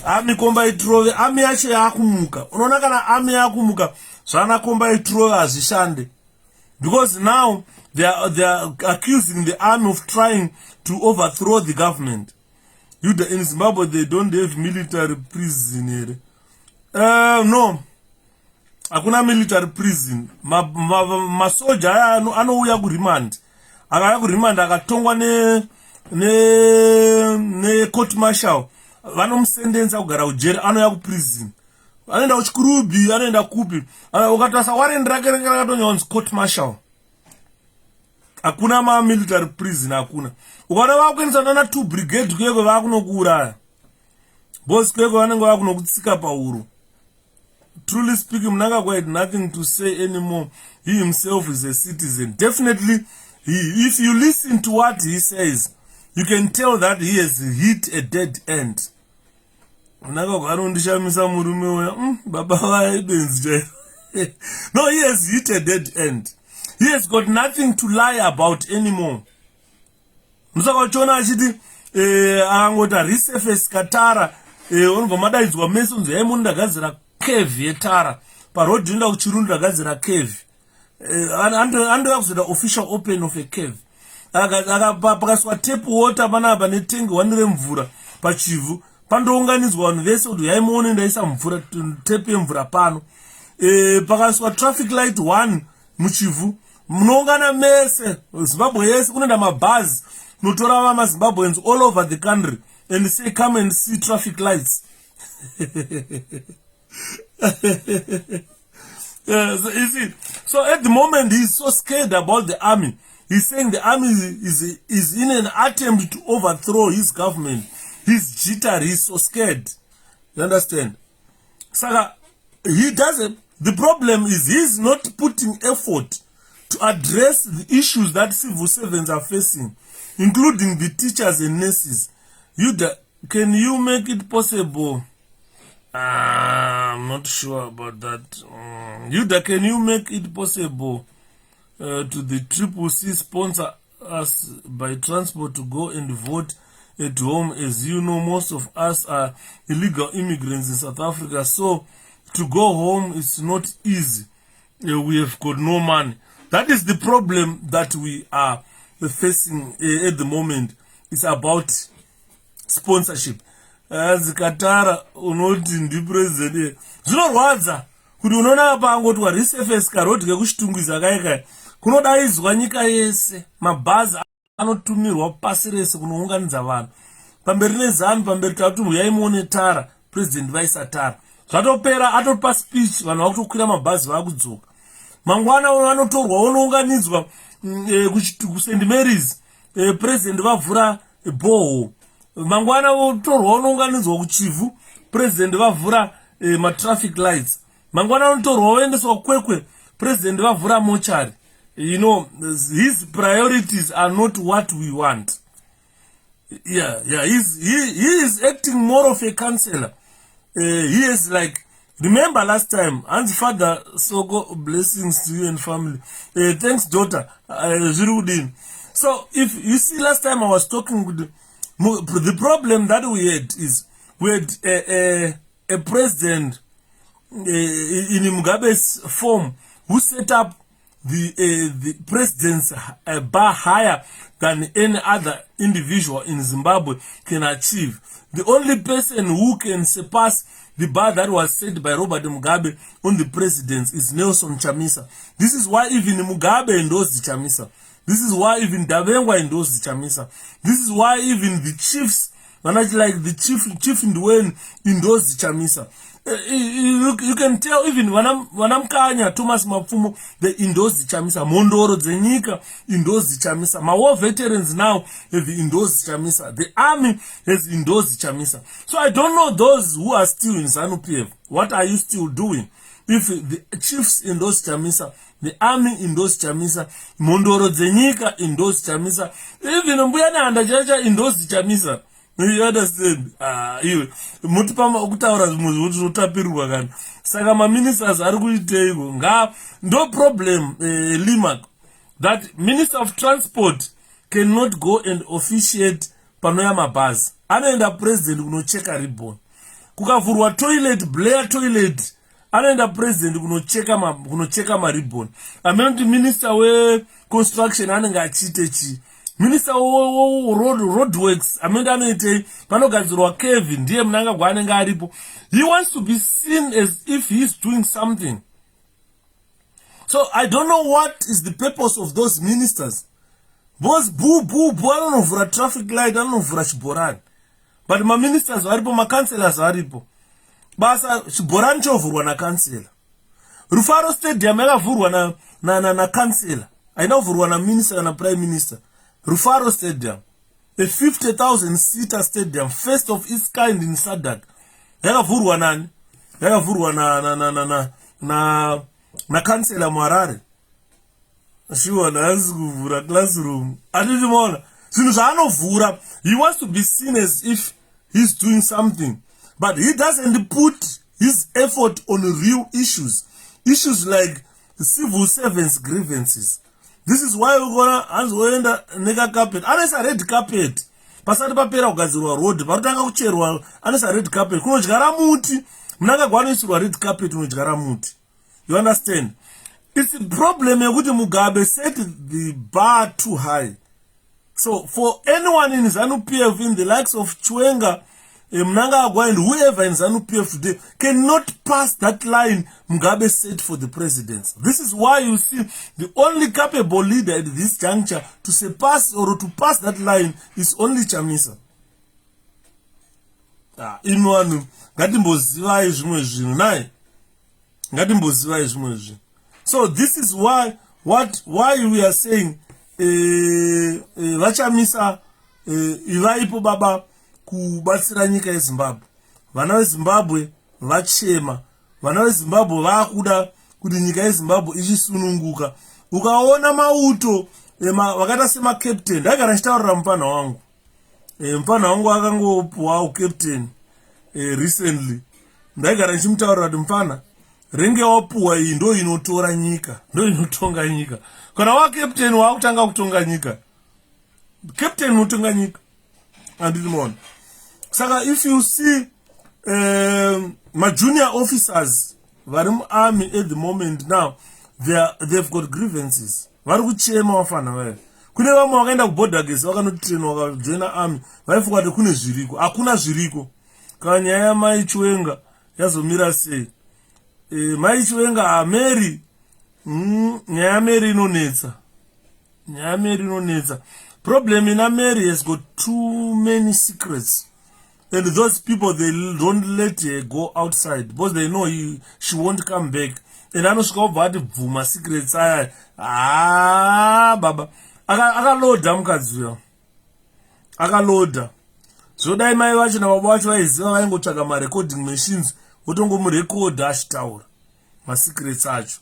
Army komba itrove, army yacho yakumuka. Unaona kana army yakumuka, zvana komba itrove hazvishande. Because now they are accusing the army of trying to overthrow the government. In Zimbabwe they don't have military prison here. No. Hakuna military prison. Masoja anouya kuremand. Akaya kuremand akatongwa ne court martial. Vanomusendenza kugara kujeri, anouya kuprison. Anoenda kuchikurubi, anoenda kupi. Ukatasa warrant rake rakatonyorwa court martial. Hakuna military prison, hakuna. Ukaona vakuendesa nana 2 brigade kweko vakunokuuraya. Boss kweko vanenge vakunokutsika pauro. Truly speaking, Mnangagwa had nothing to say anymore. He himself is a citizen. Definitely, if you listen to what he says, you can tell that he has hit a dead end. Mnangagwa anondishamisa murume uya, baba vaebenzi. No, he has hit a dead end. He has got nothing to lie about anymore. Musaka uchona achiti angota resurface katara unobva madaidzwa meso nzi yaimoni ndagadzira cave yetara parodhi inoenda kuchirundi ndagadzira cave andoya kuzoita official open of a cave pakaiswa tap water panapa netengi 1 remvura pachivhu pandounganidzwa vanhu vese kuti yaimoni ndaisa mvura tap yemvura pano pakaiswa traffic light 1 muchivhu munoungana mese Zimbabwe yese kunoenda mabhazi notora vamaZimbabweans all over the country and say come and see traffic lights. So you see, so at the moment he's so scared about the army. He's saying the army is in an attempt to overthrow his government. He's jittery, he's so scared. You understand? Saka, he doesn't. The problem is he's not putting effort to address the issues that civil servants are facing, including the teachers and nurses. Can you make it possible? I'm not sure about that. Can you make it possible to the 𝗙𝗵𝗺 sponsor us by transport to go and vote at home? As you know, most of us are illegal immigrants in South Africa, so to go home is not easy. We have got no money. That is the problem that we are facing at the moment. It's about sponsorship. Zikatara unoti ndi president. Zvinorwadza kuti unoona apa angotwa resurface karodi kekuchitungwiza kaikai. Kunodaidzwa nyika yese. Mabhazi anotumirwa pasi rese kunounganidza vanhu. Pamberi neZANU, pamberi tatu yaimone Tara, president vaisa Tara. Zvatopera atopa speech vanhu vakutokwira mabhazi vakudzoka. mangwana vanotorwa vonounganidzwa kuSt Mary's, president vavhura borehole. Mangwana votorwa vonounganidzwa kuChivhu, president vavhura matraffic lights. Mangwana votorwa voendeswa kuKwekwe, president vavhura mochari. You know, his priorities are not what we want. Yeah, he is acting more of a counselor. He is like, remember last time, and father, so God blessings to you and family. Thanks, daughter. So, if you see, last time I was talking with the problem that we had is we had a president in Mugabe's form who set up the president's bar higher than any other individual in Zimbabwe can achieve. The only person who can surpass the bar that was set by Robert Mugabe on the presidency is Nelson Chamisa. This is why even Mugabe endorsed Chamisa. This is why even Davengwa endorsed Chamisa. This is why even the chiefs, like the chief in Dwayne, endorsed Chamisa. You can tell even when I'm Kanya, Thomas Mapfumo, they endorse the Chamisa. Mondoro Zenika endorse the Chamisa. My war veterans now have endorsed Chamisa. The army has endorsed Chamisa. So I don't know those who are still in ZANU-PF. What are you still doing? If the chiefs endorse Chamisa, the army endorse Chamisa, Mondoro Zenika endorse Chamisa, even Mbuyana and Ajaja endorse Chamisa. You understand? Mutipama ukutaura zvinhu zvotapirwa kana. Saka ministers ari kuiteiko nga no problem Limak that Minister of Transport cannot go and officiate panoya mabhazi. Anoenda president kunocheka ribbon. Kukavhurwa toilet, Blair toilet, anoenda president kunocheka maribbon. Amene minister we construction anenge achiite chi. Minister roadworks amenda anoite panogadzirwa Kevin ndiye munanga gwanenga aripo. He wants to be seen as if he's doing something. So I don't know what is the purpose of those ministers. Boss boo anonovhura traffic light, anonovhura chiborani. But my ministers varipo, my councillors varipo. Basa chiborani chovhurwa na councillor. Rufaro Stadium yakavhurwa na councillor. Ainovhurwa na minister na prime minister. Rufaro Stadium, a 50,000 seater stadium, first of its kind in Sadak. Yakavhurwa nani? Yakavhurwa na councillor Mwarare. Sure, that's kuvhura classroom. Adidimona. Zvinhu zvaanovhura, he wants to be seen as if he's doing something. But he doesn't put his effort on real issues. Issues like civil servants' grievances. This is why we're gonna anzoenda nega carpet. Anesa red carpet. Pasati papera kugadzirwa road. Parutanga kucherwa anesa red carpet. Kunodyara muti. Munanga gwanisirwa red carpet unodyara muti. You understand? It's a problem yekuti Mugabe set the bar too high. So for anyone in ZANU-PF, in the likes of Chwenga, Mnanga Agwa, and whoever in ZANU-PF today cannot pass that line Mugabe set for the presidency. This is why you see the only capable leader at this juncture to surpass or to pass that line is only Chamisa. Inwanu ngatimbozivai zvimwe zvinhu naye. Ngatimbozivai zvimwe zvinhu. So this is why we are saying vachamisa ivaipo baba kubatsira nyika yeZimbabwe. Vana veZimbabwe vachema. Vana veZimbabwe vakuda kuti nyika yeZimbabwe ichisununguka. Ukaona mauto vakata sema captain, ndagara ndichitaurira mupana wangu. Mupana wangu akangopuwa captain recently. Ndagara ndichimutaurira kuti mupana renge wapuwa iyi ndo inotora nyika, ndo inotonga nyika. Kana wa captain wakutanga kutonga nyika. Captain unotonga nyika. Andimona. Saka if you see my junior officers vari muarmy at the moment now, they've got grievances. Vari kuchema wafana vaya. Kune vamwe vakaenda kuborder guest vakanotrainwa vakajoina army vaifunga kuti kune zviriko. Hakuna zviriko. Kana nyaya yaMai Chiwenga yazomira sei. Mai Chiwenga Mary, nyaya Mary inonetsa. Nyaya Mary inonetsa. Problem in Mary has got too many secrets. And those people, they don't let her go outside because they know she won't come back. and anosvika kubva ati bvuma secrets aya baba akaloda mukadzi uyo akaloda zvodai mai vacho nababa vacho vaiziva vaingotsvaga marecording machines votongomurekodha achitaura masecrets acho.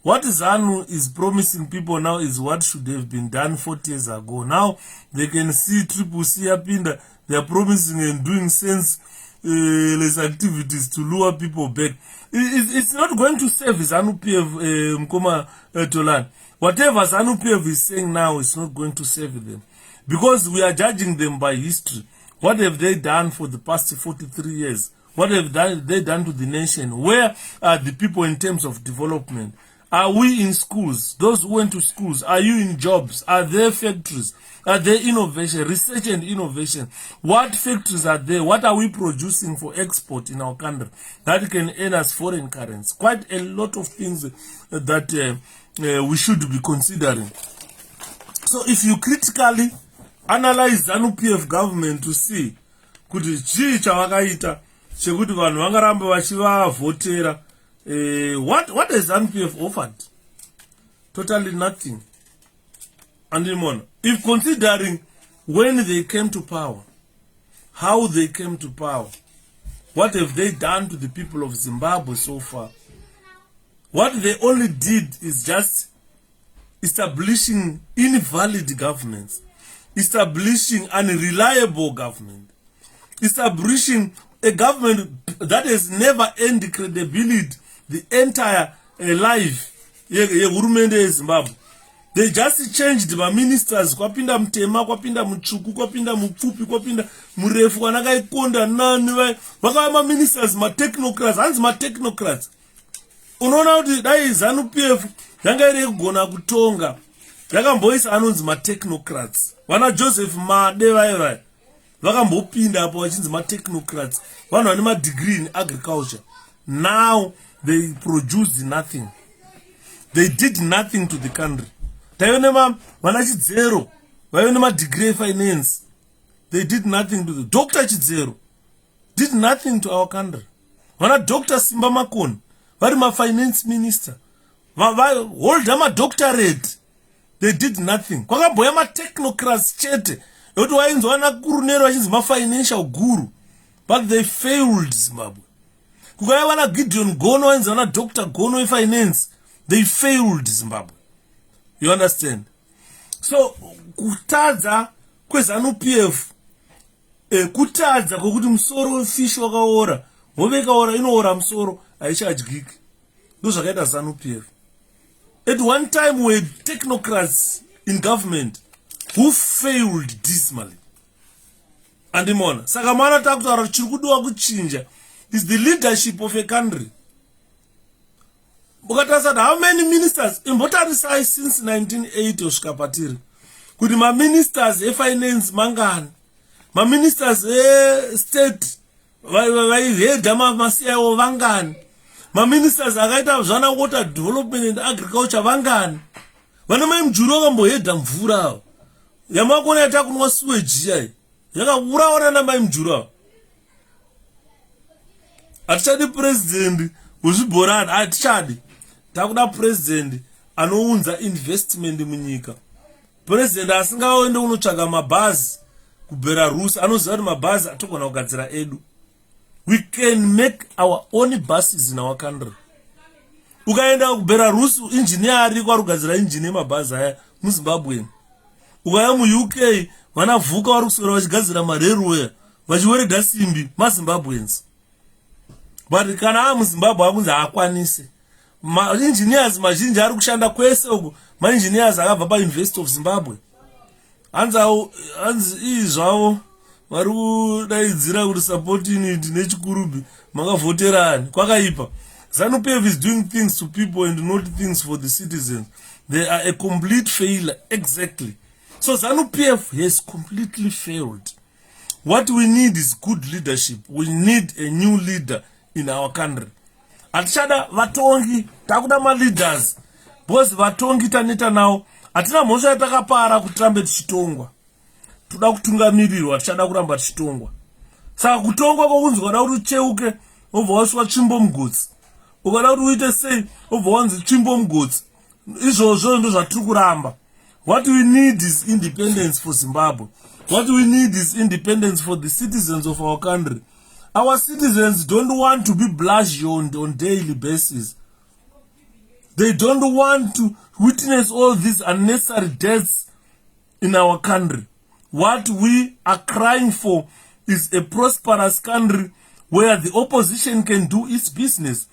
What ZANU is promising people now is what should have been done 40 years ago. Now they can see 𝗏𝗏𝗺 apinda, they are promising and doing senseless activities to lure people back. It's not going to save 𝗖𝗵𝗺𝗀𝗺. Whatever 𝗖𝗵𝗺𝗺 is saying now is not going to save them, because we are judging them by history. What have they done for the past 43 years? What have they done to the nation? Where are the people in terms of development? Are we in schools? Those who went to schools, are you in jobs? Are there factories? Are there innovation, research and innovation? What factories are there? What are we producing for export in our country that can earn us foreign currency? Quite a lot of things that we should be considering. So if you critically analyze ZANU-PF government to see kuti chii chavakaita chekuti vanhu vangaramba vachivavhotera, what has ZANU-PF offered? Totally nothing. And if considering when they came to power, how they came to power, what have they done to the people of Zimbabwe so far? What they only did is just establishing invalid governments, establishing unreliable government, establishing a government that has never earned credibility the entire life ye Zimbabwe. They just changed the ministers. Kwapinda mtema, kwapinda mtsvuku, kwapinda mupfupi, kwapinda murefu, wanakaikonda nani vakava ministers technocrats, hanzi technocrats. Unoona kuti dai ZANU-PF yanga iri kugona kutonga yakamboisa anonzi technocrats. Vana Joseph Made vai vakambopinda apo vachinzi technocrats, vanhu vane degree in agriculture. Now they produced nothing. They did nothing to the country. Taione vana Chidzero vaione degree finance. They did nothing to the Dr. Chidzero did nothing to our country. Vana Dr. 𝗵𝗵𝗺𝗀 vari finance minister, hold doctorate. They did nothing. Kwakabhoya technocrats chete yekuti wainzwana kurunero vachinzi financial guru, but they failed Zimbabwe. Kukaya vana Gideon Gono vainzi vana Dr. Gono finance, they failed Zimbabwe. You understand? So kutadza kweZANU-PF, kutadza kwokuti musoro wefish wakaora, hove ikaora inoora musoro haichadyiki, ndozvakaita ZANU-PF. At one time we had technocrats in government who failed dismally. And saka mana takutaura chiri kudiwa kuchinja is the leadership of a country. Mukatarisa how many ministers imbotarisai since 1980 kusvika patiri kuti ministers finance mangani, ministers state vaihedha masiyawo vangani, ministers akaita zvana water development and agriculture vangani, vana maimujuru vakambohedha mvura yamakona yatakunwa sewage yai yakaurawana namaimujuru avo. Hatichadi president wezvibhorani, hatichadi. Takuda president anounza investment munyika, president asingaende kunotsvaga mabhazi kuBelarus, anoziva kuti mabhazi atogona kugadzira edu. We can make our own buses in our country. Ukaenda kuBelarus, engineer ariko ari kugadzira engine yemabhazi aya muZimbabwe. Ukaya muUK, vanavhuka vari kuswera vachigadzira railway vachiweredha simbi maZimbabweans. But kana muZimbabwe akunzi haakwanise. Engineers mazhinji ari kushanda kwese uku engineers akabva paUniversity of Zimbabwe. Hanzi izvavo vari kudaidzira kuti support unit nechikurubhi makavhoterani kwakaipa. ZANU-PF is doing things to people and not things for the citizens. They are a complete failure. Exactly. So ZANU-PF has completely failed. What we need is good leadership. We need a new leader in our country. Atishada vatongi takuda leaders, because vatongi taneta nawo atina mhosva yatakapara kutiramba tichitongwa. Toda kutungamirirwa, tichada kuramba tichitongwa. Saka kutongwa kwokunzwa kuti ucheuke wobva wasvika tsvimbo mugutsi ukada kuti uite sei obva wanzi 𝗙𝗵𝗺𝗀 izvozvo ndo zvatiri kuramba. What we need is independence for Zimbabwe. What we need is independence for the citizens of our country. Our citizens don't want to be bludgeoned on daily basis. They don't want to witness all these unnecessary deaths in our country. What we are crying for is a prosperous country where the opposition can do its business.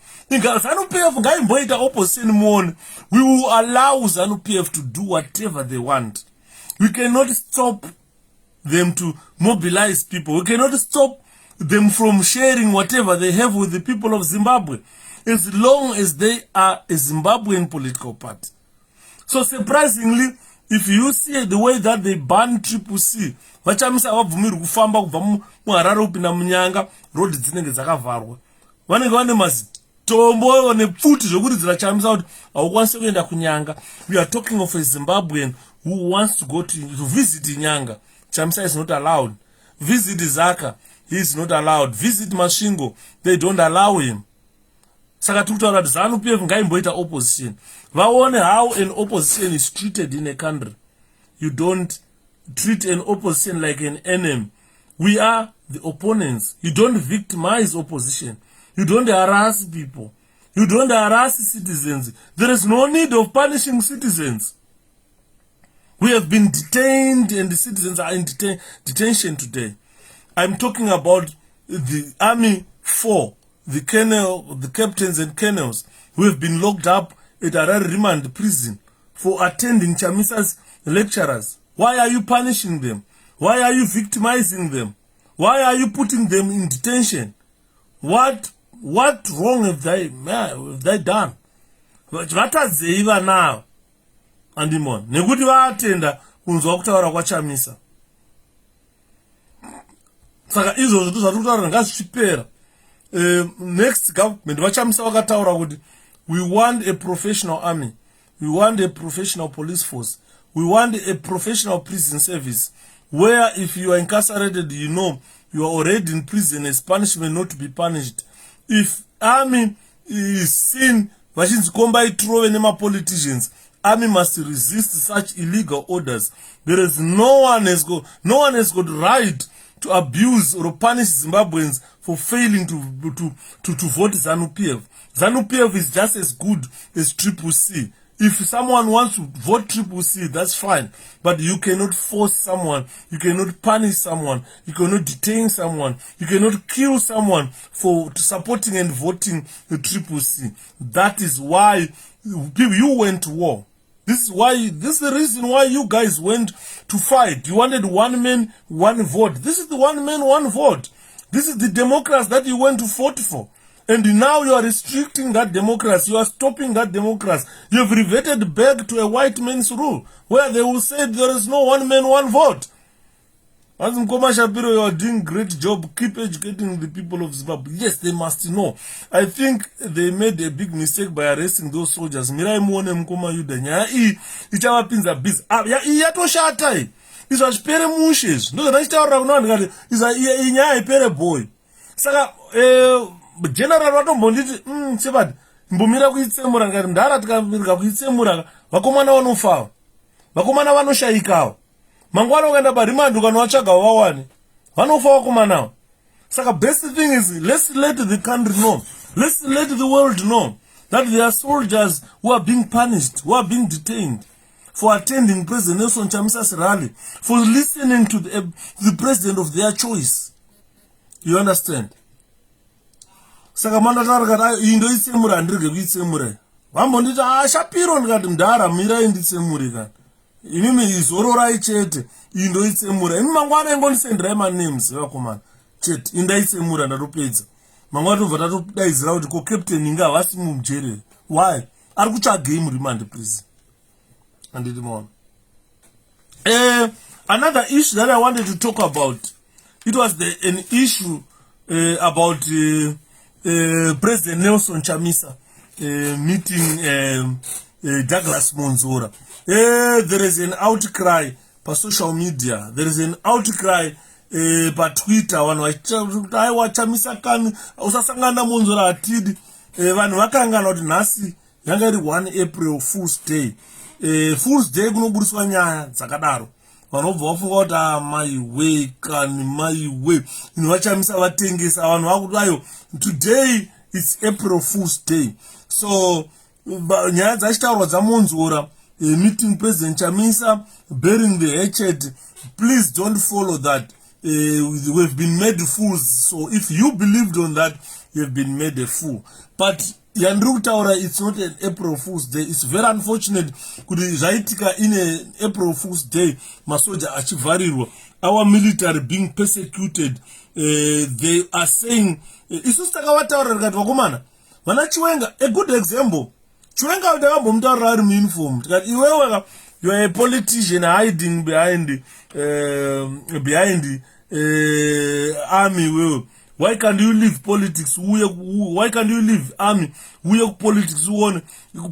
Opposition more. We will allow ZANU-PF to do whatever they want. We cannot stop them to mobilize people. We cannot stop them from sharing whatever they have with the people of Zimbabwe, as long as they are a Zimbabwean political party. So surprisingly, if you see the way that they ban 𝗙𝗵𝗺, vachamisa avabvumiri kufamba kubva muHarare kupinda muNyanga, road dzinenge dzakavarwa. Vanenge vane mazitombo nepfuti zvokuridzira chamisa kuti haukwanisi kuenda kuNyanga. We are talking of a Zimbabwean who wants to go to visit Nyanga. Chamisa is not allowed. Visit Zaka, he is not allowed. Visit Masvingo, they don't allow him. Saka tikutaura kuti ZANU-PF ngaimboita opposition. Vaone how an opposition is treated in a country. You don't treat an opposition like an enemy. We are the opponents. You don't victimize opposition. You don't harass people. You don't harass citizens. There is no need of punishing citizens. We have been detained and the citizens are in detention today. I'm talking about the Army 4, the colonel, the captains and colonels who have been locked up at Harare Remand Prison for attending Chamisa's lecturers. Why are you punishing them? Why are you victimizing them? Why are you putting them in detention? What wrong have they done? Vatadzeiva now. Andimon. Nekuti vaatenda kunzwa kutaura kwaChamisa. Saka izvo zvito zvatiri kutaura ngazvichipera. Next government vaChamisa vakataura kuti we want a professional army. We want a professional police force. We want a professional prison service where if you are incarcerated, you know you are already in prison as punishment not to be punished. If army is seen vachinzikomba itrove nemapoliticians, army must resist such illegal orders. There is no one has got right to abuse or punish Zimbabweans for failing to vote ZANU-PF. ZANU-PF is just as good as 𝗙𝗵𝗺𝗀. If someone wants to vote 𝗙𝗵𝗺𝗀, that's fine. But you cannot force someone. You cannot punish someone. You cannot detain someone. You cannot kill someone for supporting and voting 𝗙𝗵𝗺𝗀. That is why you went to war. This is the reason why you guys went to fight. You wanted one man, one vote. This is the one man, one vote. This is the democracy that you went to vote for. And now you are restricting that democracy. You are stopping that democracy. You have reverted back to a white man's rule, where they will say there is no one man, one vote. As 𝗵𝗺𝗺𝗀, you are doing great job. Keep educating the people of Zimbabwe. Yes, they must know. I think they made a big mistake by arresting those soldiers. Mirai muone 𝗵𝗺𝗺𝗎 nyaya iyi ichavapinza busy. Yatoshata iyi. Izva zvipere mushe izvi. Ndozvandachitaurira kuna vanhu ngati iyi nyaya ipere boy. Saka general vatombonditi sebati mbomira kuitsemura ngati ndara tikamirika kuitsemura vakomana vanofawo. Vakomana vanoshayikawo. Mangwana ukaenda parimandi ukanovatsvaga vawane. Vanofa vakomanawo. Saka best thing is let's let the country know. Let's let the world know that there are soldiers who are being punished, who are being detained for attending President Nelson Chamisa's rally, for listening to the president of their choice. You understand? Saka mandataura kuti iyi ndoitsemura ndirege kuitsemura. Vambonditi Shapiro ndikati ndara mirai nditsemure kana. Inimi izororai chete iyi ndoitsemura. Imi mangwana ingondisenderai manames vakomana. Chete indaitsemura ndatopedza. Mangwana tobva tatodaidzira kuti ko captain inga havasi mumujerere. Why? Ari kutsvagei murimandi please. Anditi maona. Another issue that I wanted to talk about. It was an issue about President Nelson Chamisa meeting Douglas Monzora. There is an outcry per social media. There is an outcry per Twitter. One Chamisa can usasangana Monzora atidi vanhu vakangana kuti nhasi yanga iri 1 April Fool's Day. Fool's Day kunobudiswa nyaya dzakadaro. Vanobva vafunga kuti maiwe kani maiwe inovachamisa vatengesa vanhu vakuti ayo today it's April Fool's Day. So nyaya dzachitaurwa dzamonzora meeting President Chamisa bearing the hatchet. Please don't follow that. We've been made fools. So if you believed on that, you've been made a fool. But Yandru Taura, it's not an April Fool's Day. It's very unfortunate. Could Zaitika in an April Fool's Day, Masoja Achivarirwa, our military being persecuted. They are saying, Isustakawa Taura Gatwakumana. Manachiwenga, a good example. Chiwenga Mumtara informed that you are a politician hiding behind army. Why can't you leave politics? Why can't you leave army? We have politics.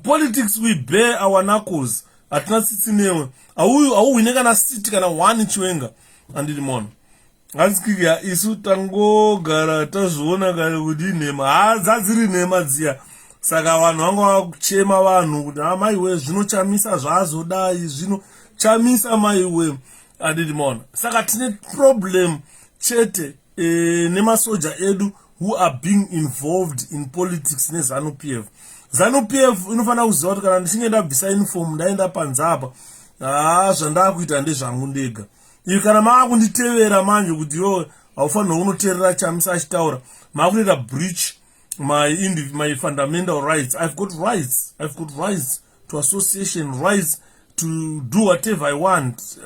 Politics we bear our knuckles. At not sitting there. Are we never sit kana one chiwenga and the mon. Askiya isu tango gara tazona gara udi nema. Zaziri nema zia. Saka vanhu vanga kuchema vanhu kuti maiwe zvino chamisa zvazodai zvino chamisa maiwe adidimona. Saka tine problem chete nemasoja edu who are being involved in politics neZANU-PF. ZANU-PF inofana kuziva kuti kana ndichinge ndabvisa uniform ndaenda panzapa zvandakuita ndezvangu ndega. Ivi kana makunditevera manje kuti yo haufanira unoteerera chamisa achitaura makuita breach my fundamental rights. I've got rights to association, rights to do whatever I want,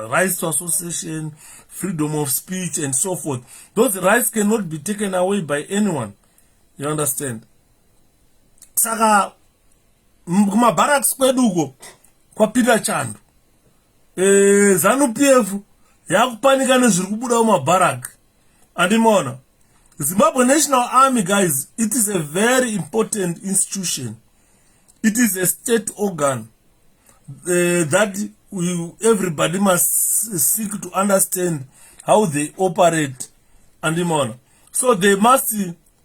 rights to association, freedom of speech and so forth. Those rights cannot be taken away by anyone. You understand? Saka kuma barracks kweduko kwa Peter Chando ZANU-PF yakupanika nezviri kubuda mumabarak. Andimona Zimbabwe National Army, guys, it is a very important institution. It is a state organ that everybody must seek to understand how they operate. And so they must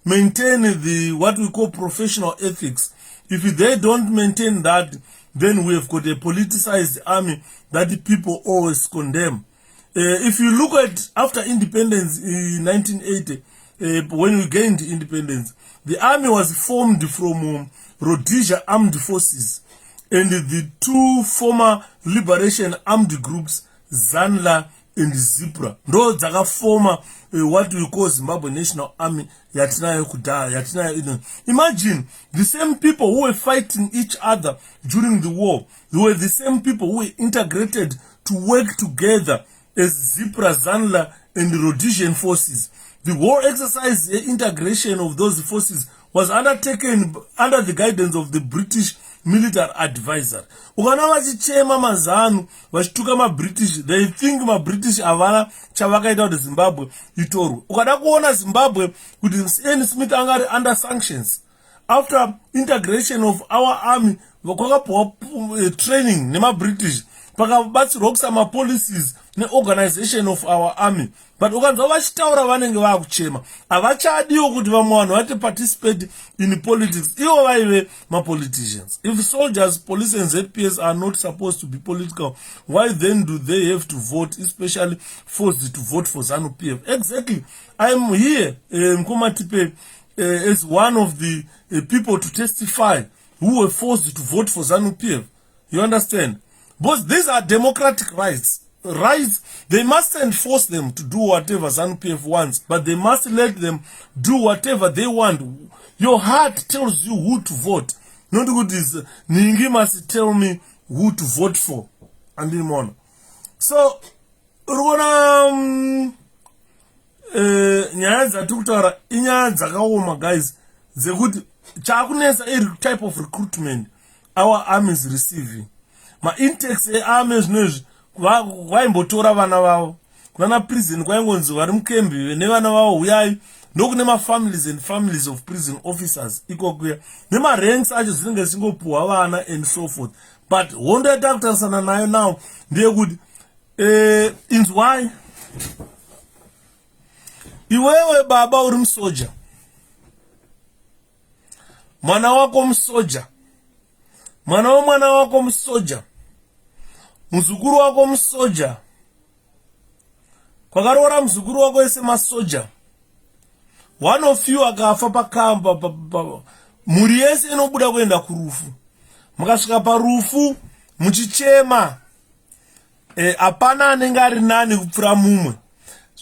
maintain what we call professional ethics. If they don't maintain that, then we have got a politicized army that the people always condemn. If you look at after independence in 1980, when we gained independence, the army was formed from Rhodesia armed forces and the two former liberation armed groups, ZANLA and ZIPRA. Those are former what we call Zimbabwe National Army. Imagine the same people who were fighting each other during the war. They were the same people who were integrated to work together as ZIPRA, ZANLA and Rhodesian forces. The war exercise, the integration of those forces was undertaken under the guidance of the British military advisor. Ukana vachichema mazanu vachituka ma-British, they think ma-British avana chavakaita kuti Zimbabwe itorwe. Ukada kuona Zimbabwe kuti N. Smith angari under sanctions. After integration of our army, kwakapuwa training nema-British, pakabatsirwa kusama policies ne-organization of our army. But ukanzwa vachitaura vanenge vakuchema havachadiwo kuti vamwe vanhu vati participate in politics ivo vaive ma-politicians. If soldiers, police and ZPS are not supposed to be political, why then do they have to vote, especially forced to vote for ZANU-PF? Exactly. I'm here Mkumatipe as one of the people to testify who were forced to vote for ZANU-PF. You understand? But these are democratic rights. They mustn't force them to do whatever ZANU-PF wants, but they must let them do whatever they want. Your heart tells you who to vote. Not good is Ningi must tell me who to vote for. And in morning. So nyaya dzatutaura inyaya dzakaoma, guys. Dzekuti chakunesa type of recruitment our army is receiving. Ma-intakes e-army zvinezvi vaimbotora vana vavo kuna prison kwaingonzi vari mukembi nevana vavo uyai ndokune ma-families and families of prison officers ikokuya nema-ranks acho zvinenge zichingopuhwa vana and so forth. But hondo yatakutarisana nayo now ndeyekuti inzwai iwewe baba uri musoja mwana wako musoja, mwana wako musoja, muzukuru wako musoja, kwakaroora muzukuru wako ese masoja, one of you akafa pakamba, muri yese inobuda kuenda kurufu. Mukasvika parufu muchichema, hapana anenge ari nani kupfuura mumwe.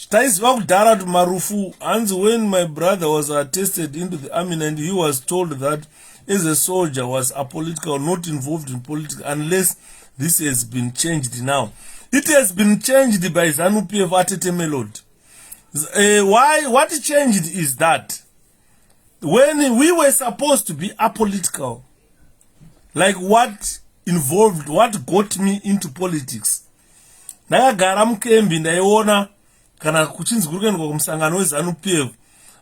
Taiziva kudhara kuti marufu, hanzi when my brother was attested into the army and he was told that as a soldier was apolitical, not involved in politics, unless this has been changed now. It has been changed by ZANU-PF Atete Melody. Why? What changed is that when we were supposed to be apolitical, like what involved, what got me into politics. Ndakagara muKembi ndaiona kana kuchinzi kuri kuendwa kumusangano weZANU-PF,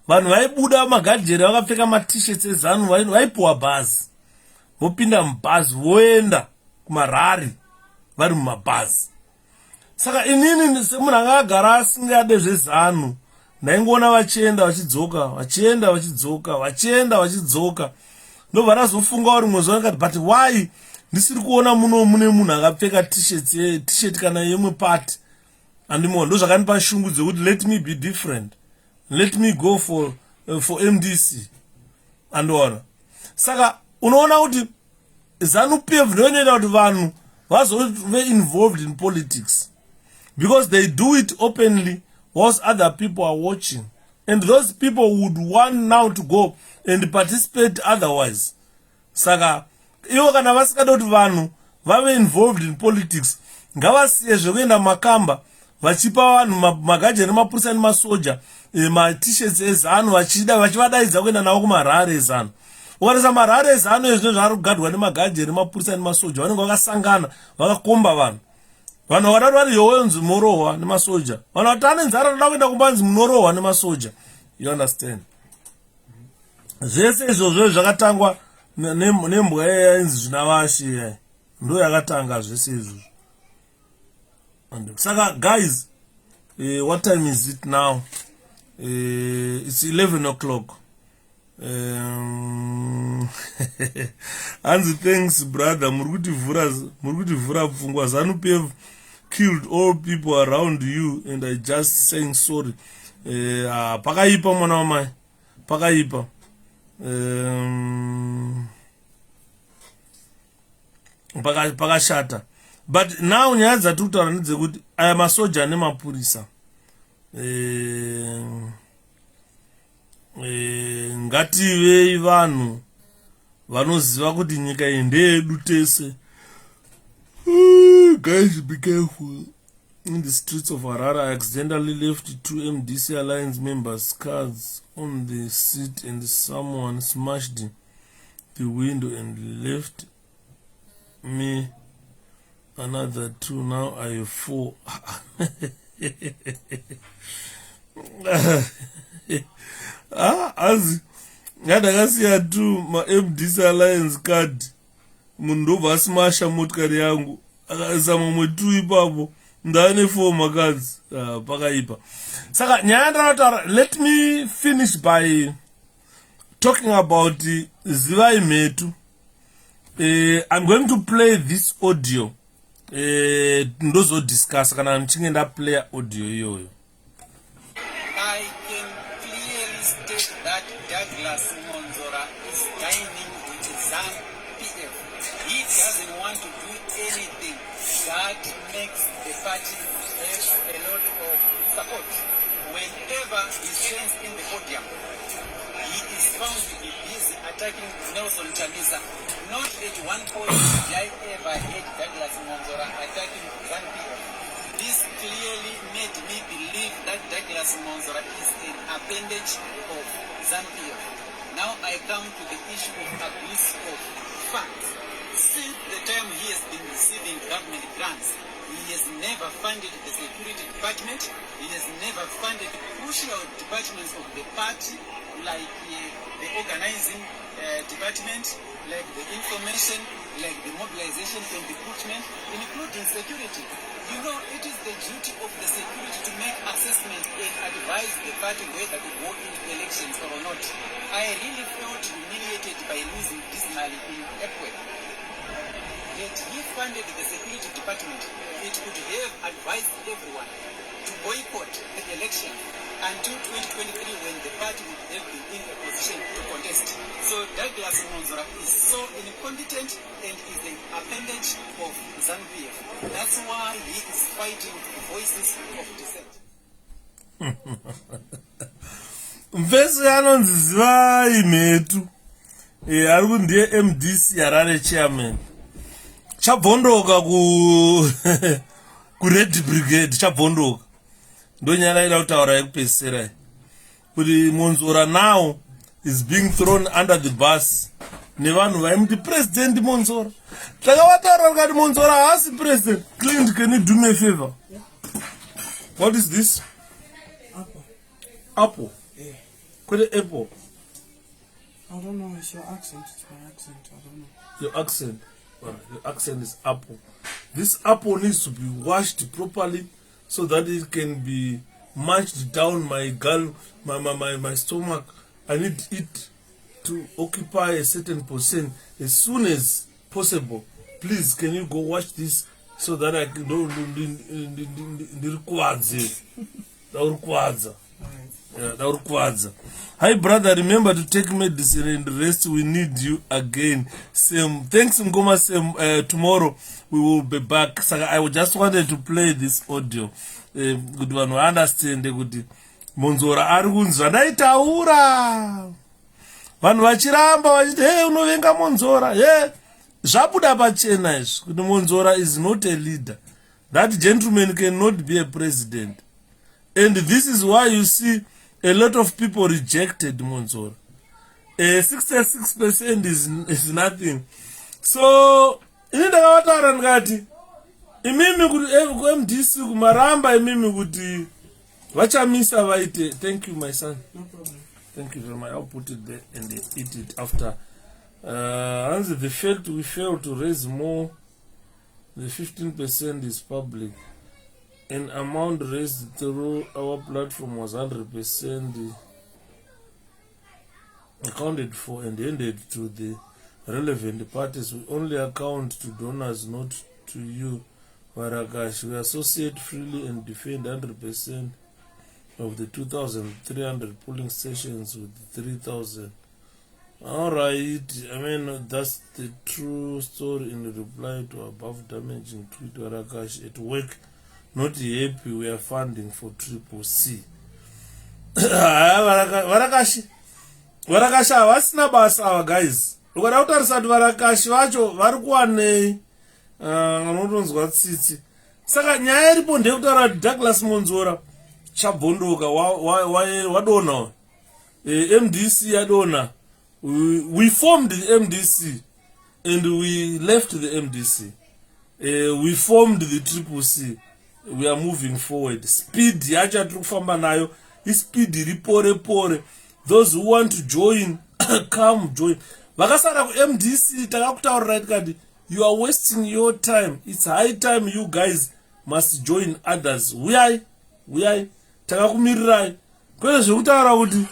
vanhu vaibuda magadheni vakapfeka matisheti eZANU, vaipuwa bhazi, vopinda mubhazi voenda kumarari vari mumabhazi. Saka inini semunhu akagara asingade zveZANU, ndaingoona vachienda vachidzoka, vachienda vachidzoka, vachienda vachidzoka. Ndobva ndazofunga uri mwezo akati, but why ndisiri kuona muno mune munhu akapfeka t-shirt kana yemwe party? Andimo ndo zvakandipa shungu dzekuti let me be different, let me go for MDC. Andoona. Saka unoona kuti ZANU-PF ndio inoita kuti vanhu vazove involved in politics, because they do it openly whilst other people are watching, and those people would want now to go and participate otherwise. Saka iwo kana vasikada kuti vanhu vave involved in politics, ngavasiye zvekuenda makamba vachipa vanhu magaje nemapurisa nemasoja matisheti eZANU vachivadaidza kuenda navo kumarare eZANU. Ukarisa marare eZANU ezvino zvari kugadwa nemagaje nemapurisa nemasoja, vanenge vakasangana vakakomba vanhu. Vanhu vakadaro vari yowonzi munorohwa nemasoja, vanhu vatane nzara toda kuenda kumbanzi munorohwa nemasoja. You understand? Zvese izvozvo zvakatangwa nembwa yainzi Zvinavashi, ndo yakatanga zvese izvozvo. Saka guys, what time is it now? It's 11 o'clock. Hanzi thanks brother, muri kutivhura pfungwa. ZANU-PF killed all people around you and I just saying sorry. Pakaipa mwana wamai, pakaipa. Pakashata. But now nyaya dzatiri kutaura ndedzekuti aya masoja nemapurisa ngativei vanhu vanoziva kuti nyika iyi ndeyedu tese. Guys, be careful. In the streets of Harare, I accidentally left 2 MDC Alliance members' cards on the seat and someone smashed the window and left me another 2. Now I have 4. As ndakasiya 2 ma-MDC Alliance card, munhu ndobva asmasha motikari yangu akaisa mamwe 2 ipapo, ndane 4 makadzi. Pakaipa. Saka nyaya ndanotaura, let me finish by talking about 𝗖𝗵𝗺𝗺. I'm going to play this audio. Ndozodiscuss kana ndichinge ndaplaya audio iyoyo. I can clearly state that 𝗥𝗲𝗺𝗀 is dining with ZANU-PF. He doesn't want to do anything that makes the party have a lot of support. Whenever he stands in the podium, he is found to be busy attacking Nelson Chamisa. Not at one point did I ever hate 𝗥𝗲𝗺𝗺𝗀 attacking ZANU-PF. This clearly made me believe that 𝗥𝗲𝗺𝗺𝗀 is an appendage of ZANU-PF. Now I come to the issue of abuse of funds. Since the time he has been receiving government grants, he has never funded the security department. He has never funded crucial departments of the party, like the organizing department, like the information, like the mobilization and recruitment, including security. You know, it is the duty of the security to make assessment and advise the party whether to go into elections or not. I really felt humiliated by losing dismally in April. Yet he funded the security department. It could have advised everyone to boycott the election until 2023 when the party would have been in a position to contest. So 𝗥𝗲𝗺𝗺𝗀 is so incompetent and is the appendage of ZANU-PF. That's why he is fighting the voices of dissent. Mfesi anonzi 𝗖𝗵𝗺𝗺 ari kundiye MDC Harare chairman chabvondoka ku Red Brigade chabvondoka ndonyara ida kutaura yekupedzisira kuti Monzora now is being thrown under the bus nevanhu vaimuti president Monzora. Takavataura kuti Monzora haasi president. Clint, can you do me a favor? Yeah. What is this? Apple. Yeah. What is apple? I don't know. It's your accent. It's my accent. I don't know. Your accent. Well, your accent is apple. This apple needs to be washed properly so that it can be mashed down my stomach. I need it to occupy a certain position as soon as possible. Please, can you go wash this so that I can do Hi brother, remember to take medicine and rest. We need you again. Same. Thanks 𝗵𝗺𝗺. Tomorrow we will be back. So I just wanted to play this audio. Good one. I understand kuti Monzora ari kunzwa ndaitaura. Vanhu vachiramba vachiti hey unovenga Monzora. Hey, zvabuda pachena izvi kuti Monzora is not a leader. That gentleman cannot be a president. And this is why you see a lot of people rejected Monzora. 66% is nothing. So, ini ndakavataura ndikati imimi kuti MDC kumaramba imimi kuti vachamisa vaite. Thank you my son. No problem. Thank you very much. I'll put it there and they eat it after. We failed to raise more. The 15% is public. An amount raised through our platform was 100% accounted for and handed to the relevant parties. We only account to donors, not to you, 𝗥𝗲𝗺. We associate freely and defend 100% of the 2,300 polling stations with 3,000. All right, I mean, that's the true story in reply to above damaging tweet. 𝗥𝗲𝗺 at work. Not happy we are funding for 𝗁𝐶. 𝗥𝗲𝗺 havasina basa ava guys. Ukada kutarisa kuti 𝗥𝗲𝗺 vacho vari kuwanei anotonzwa tsitsi. Saka nyaya iripo ndeyekutaura kuti Douglas Monzora chabvondoka wadona. MDC yadona. We formed the MDC and we left the MDC. We formed the 𝗁𝐶. We are moving forward. Speed yacha tiri kufamba nayo ispeed iri pore. Those who want to join come join. Vakasara ku MDC takakutaurira tikati you are wasting your time. It's high time you guys must join others. Uyai takakumirirai. Kwete zvekutaura kuti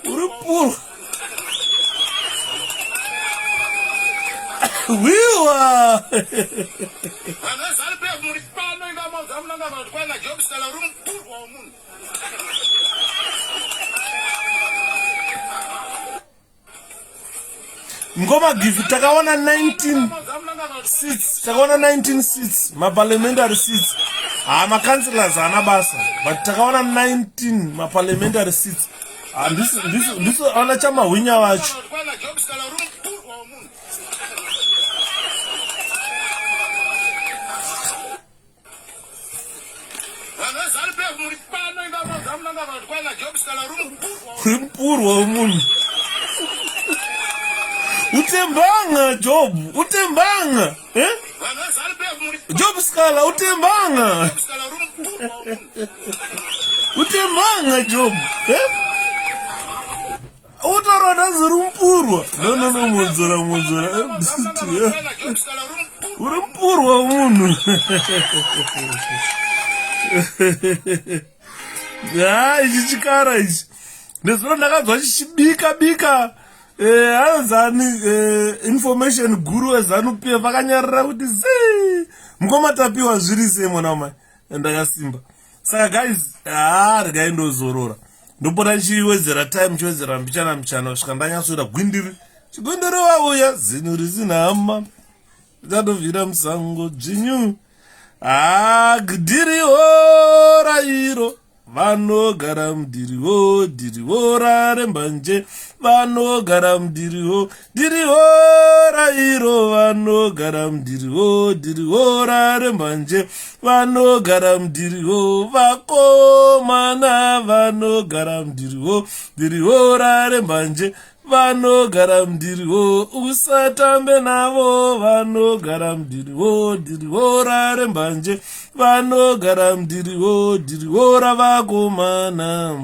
uri puro wiwa ngoma give takaona 19 seats ma-parliamentary seats. Ma-councillors hana basa but takaona 19 ma-parliamentary seats. Ndiso aona chamahwinya vacho. Urimpurwa umunhu. Utembanga Job, utembanga. Job Scala utembanga. Utembanga Job. Utarada zirumpurwa. No Monzora. Urimpurwa umunhu. Ichi chikara ichi. nezvino ndakadzwa chichibika anzani information guru weZANU-PF vakanyarira kuti mukomatapiwa zviri sei mwana wamai ndakasimba. Saka guys regai ndozorora ndopota chiwedzera time chiwedzera mbichana kusvika ndanyatsoita gwindiri chigwindiri wauya zinu risina hama tatovhira musango dzvinyu gdiriwo rairo vanogara mudhiriwo dhiriwo rarembanje vanogara mudhiriwo dhiriwo rairo vanogara mudhiriwo dhiriwo rarembanje vanogara mudhiriwo vakomana vanogara mudhiriwo dhiriwo rarembanje vanogara mudhiriwo usatambe navo vanogara mudhiriwo dhiriwo rarembanje vanogara mudhiriwo dhiriwo ravakomana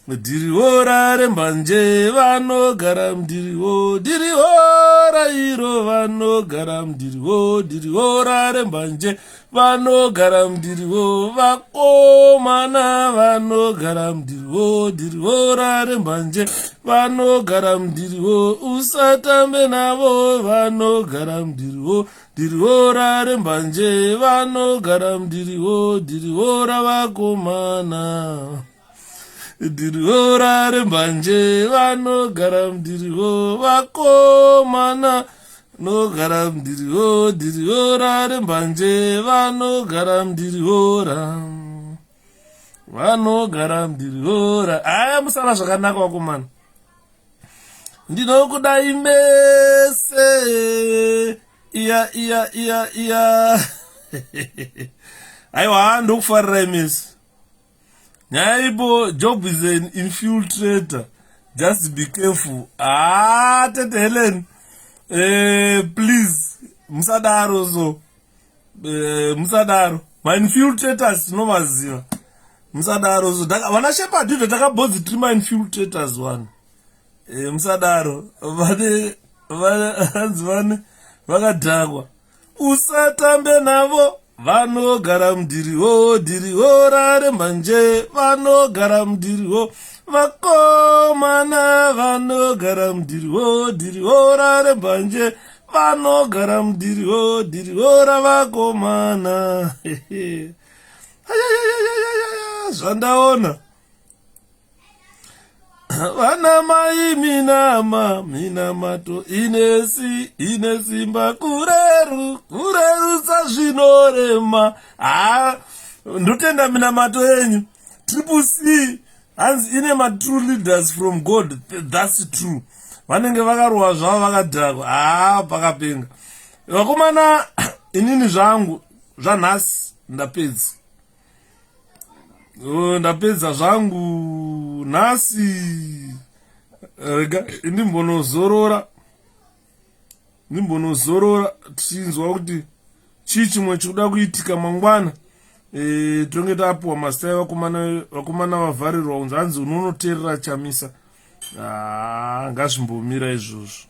dhiriwo rarembanje vanogara mudhiriwo dhiriwo rairo vanogara mudhiriwo dhiriwo rarembanje vanogara mudhiriwo vakomana vanogara mudhiriwo dhiriwo rarembanje vanogara mudhiriwo usatambe navo vanogara mudhiriwo dhiriwo rarembanje vanogara mudhiriwo dhiriwo ravakomana dhiriwo rarembanje vanogara mudhiriwo vakomana nogara mudhiriwo dhiriwo rarembanje vanogara mudhiriwo vanogara mudhiriwo aya musara zvakanaka vakomana ndinokudai mese iya aiwa ndokufarirai mese nyaya ipo job is an infiltrator, just be careful. Tete Helen please musadaro so musadaro ma infiltrators nomaziva musadaro so vana shepherd ndo takabhodzi tiri ma infiltrators one musadaro vane vakadhakwa usatambe navo vanogara mudhiriwo dhiriwo rarembanje vanogara mudhiriwo vakomana vanogara mudhiriwo dhiriwo rarembanje vanogara mudhiriwo dhiriwo ravakomana zvandaona vana mai minamato ine simba kurerutsa zvinorema ndotenda minamato yenyu 𝗵𝗵𝗺 hanzi ine ma-true leaders from God. That's true. Vanenge vakarohwa zvavo vakadhakwa pakapenga vakomana. Inini zvangu zvanhasi ndapedza zvangu nhasi. Rega ndimbonozorora tichinzwa kuti chii chimwe chikuda kuitika mangwana. Tonge tapuwa mastai vakomana vavharirwa kunzi hanzi unonoteerera chamisa. Ngazvimbomira izvozvo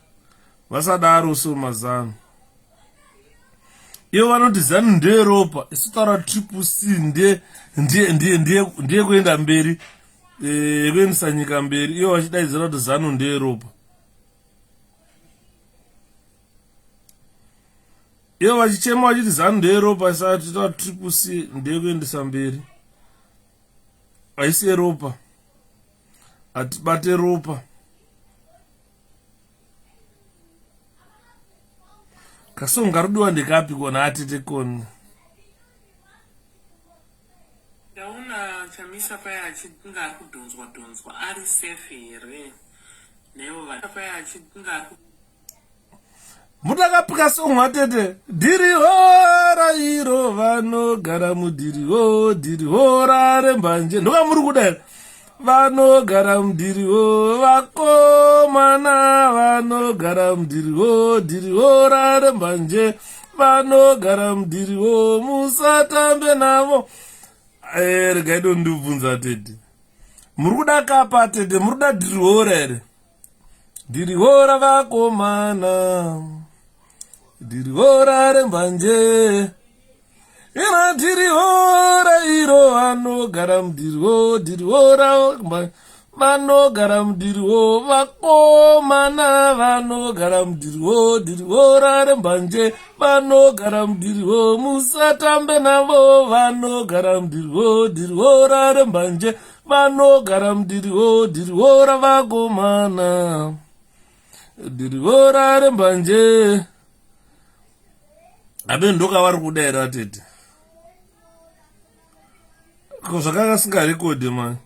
vasadaro so mazano. Ivo vanoti ZANU ndeyeropa, isu taura 𝗵𝗵𝗺 ndiye kuenda mberi, kuendesa nyika mberi. Ivo vachidaidzira kuti ZANU ndeyeropa. Ivo vachichema vachiti ZANU ndeyeropa, isati taura 𝗵𝗵𝗺 ndiye kuendesa mberi. Haisi yeropa, hatibate ropa. Kasonga rudiwa ndikapi kona atete koni. Ndaona chamisa paya achidinga ari kudhonzwa ari safe here. Nevo paya achidinga mutakapika songo atete dhiriwo rairo vanogara mudhiriwo dhiriwo rarembanje ndoka muri kudai vanogara mudhiriwo vakomana vanogara mudhiriwo dhiriwo rarembanje vanogara mudhiriwo musatambe navo. Regai ndondibvunza tete muri kuda kapa tete muri kuda dhiriwo here dhiriwo ravakomana dhiriwo rarembanje ina dhiriwo rairo vanogara mudhiriwo dhiriwo rarembanje vanogara mudirwo, vakomana vanogara mudirwo, dirwo rarembanje vanogara mudirwo, musatambe navo vanogara mudirwo, dirwo rarembanje vanogara mudirwo, dirwo ravakomana, dirwo rarembanje. Abe ndoka vari kudaira tete zvakanga singarekodi mani.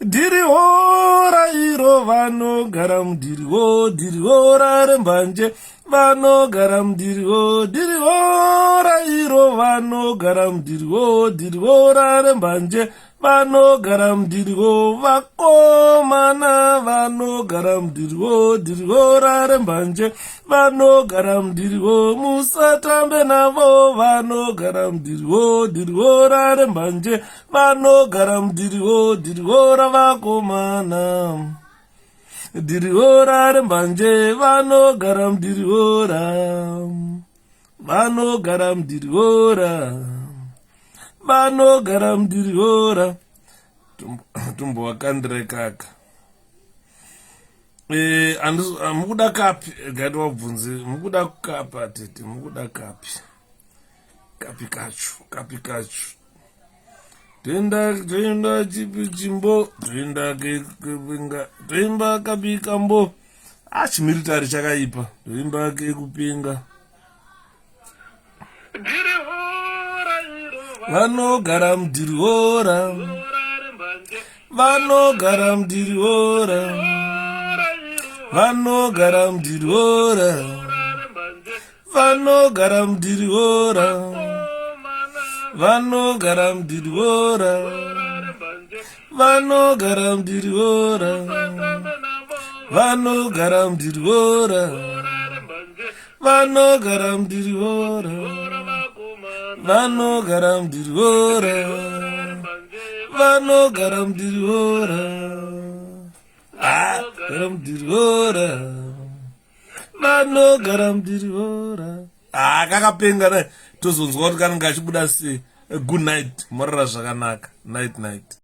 Dirwo rairo vanogara mudirwo, dirwo rarembanje vanogara mudirwo, dirwo rairo vanogara mudirwo, dirwo rarembanje vanogara mudirwo, vakomana vanogara mudirwo, dirwo rarembanje vanogara mudirwo, musatambe navo vanogara mudirwo, dirwo rarembanje vanogara mudirwo, dirwo ravakomana, dirwo rarembanje vanogara mudirwo, vanogara mudirwo, vanogara mudirwo. Tumbo wakandire kaka. Mukuda kapi gadi wabvunze, mukuda kukapa tete, mukuda kapi. Kapi kachu. Toenda chimbo, toenda kupinga, toimba kapi kambo. Chimilitari chakaipa, toimba kupinga. Vanogara mudirwo, vanogara mudirwo, vanogara mudirwo, vanogara mudirwo, vanogara mudirwo, vanogara mudirwo, vanogara mudirwo, vanogara mudirwo, vanogara mudirwo, vanogara mudirwo, vanogara mudirwo. Kakapengana tozonzwa kuti kanenge achibuda sei. Good night, morara zvakanaka. Night.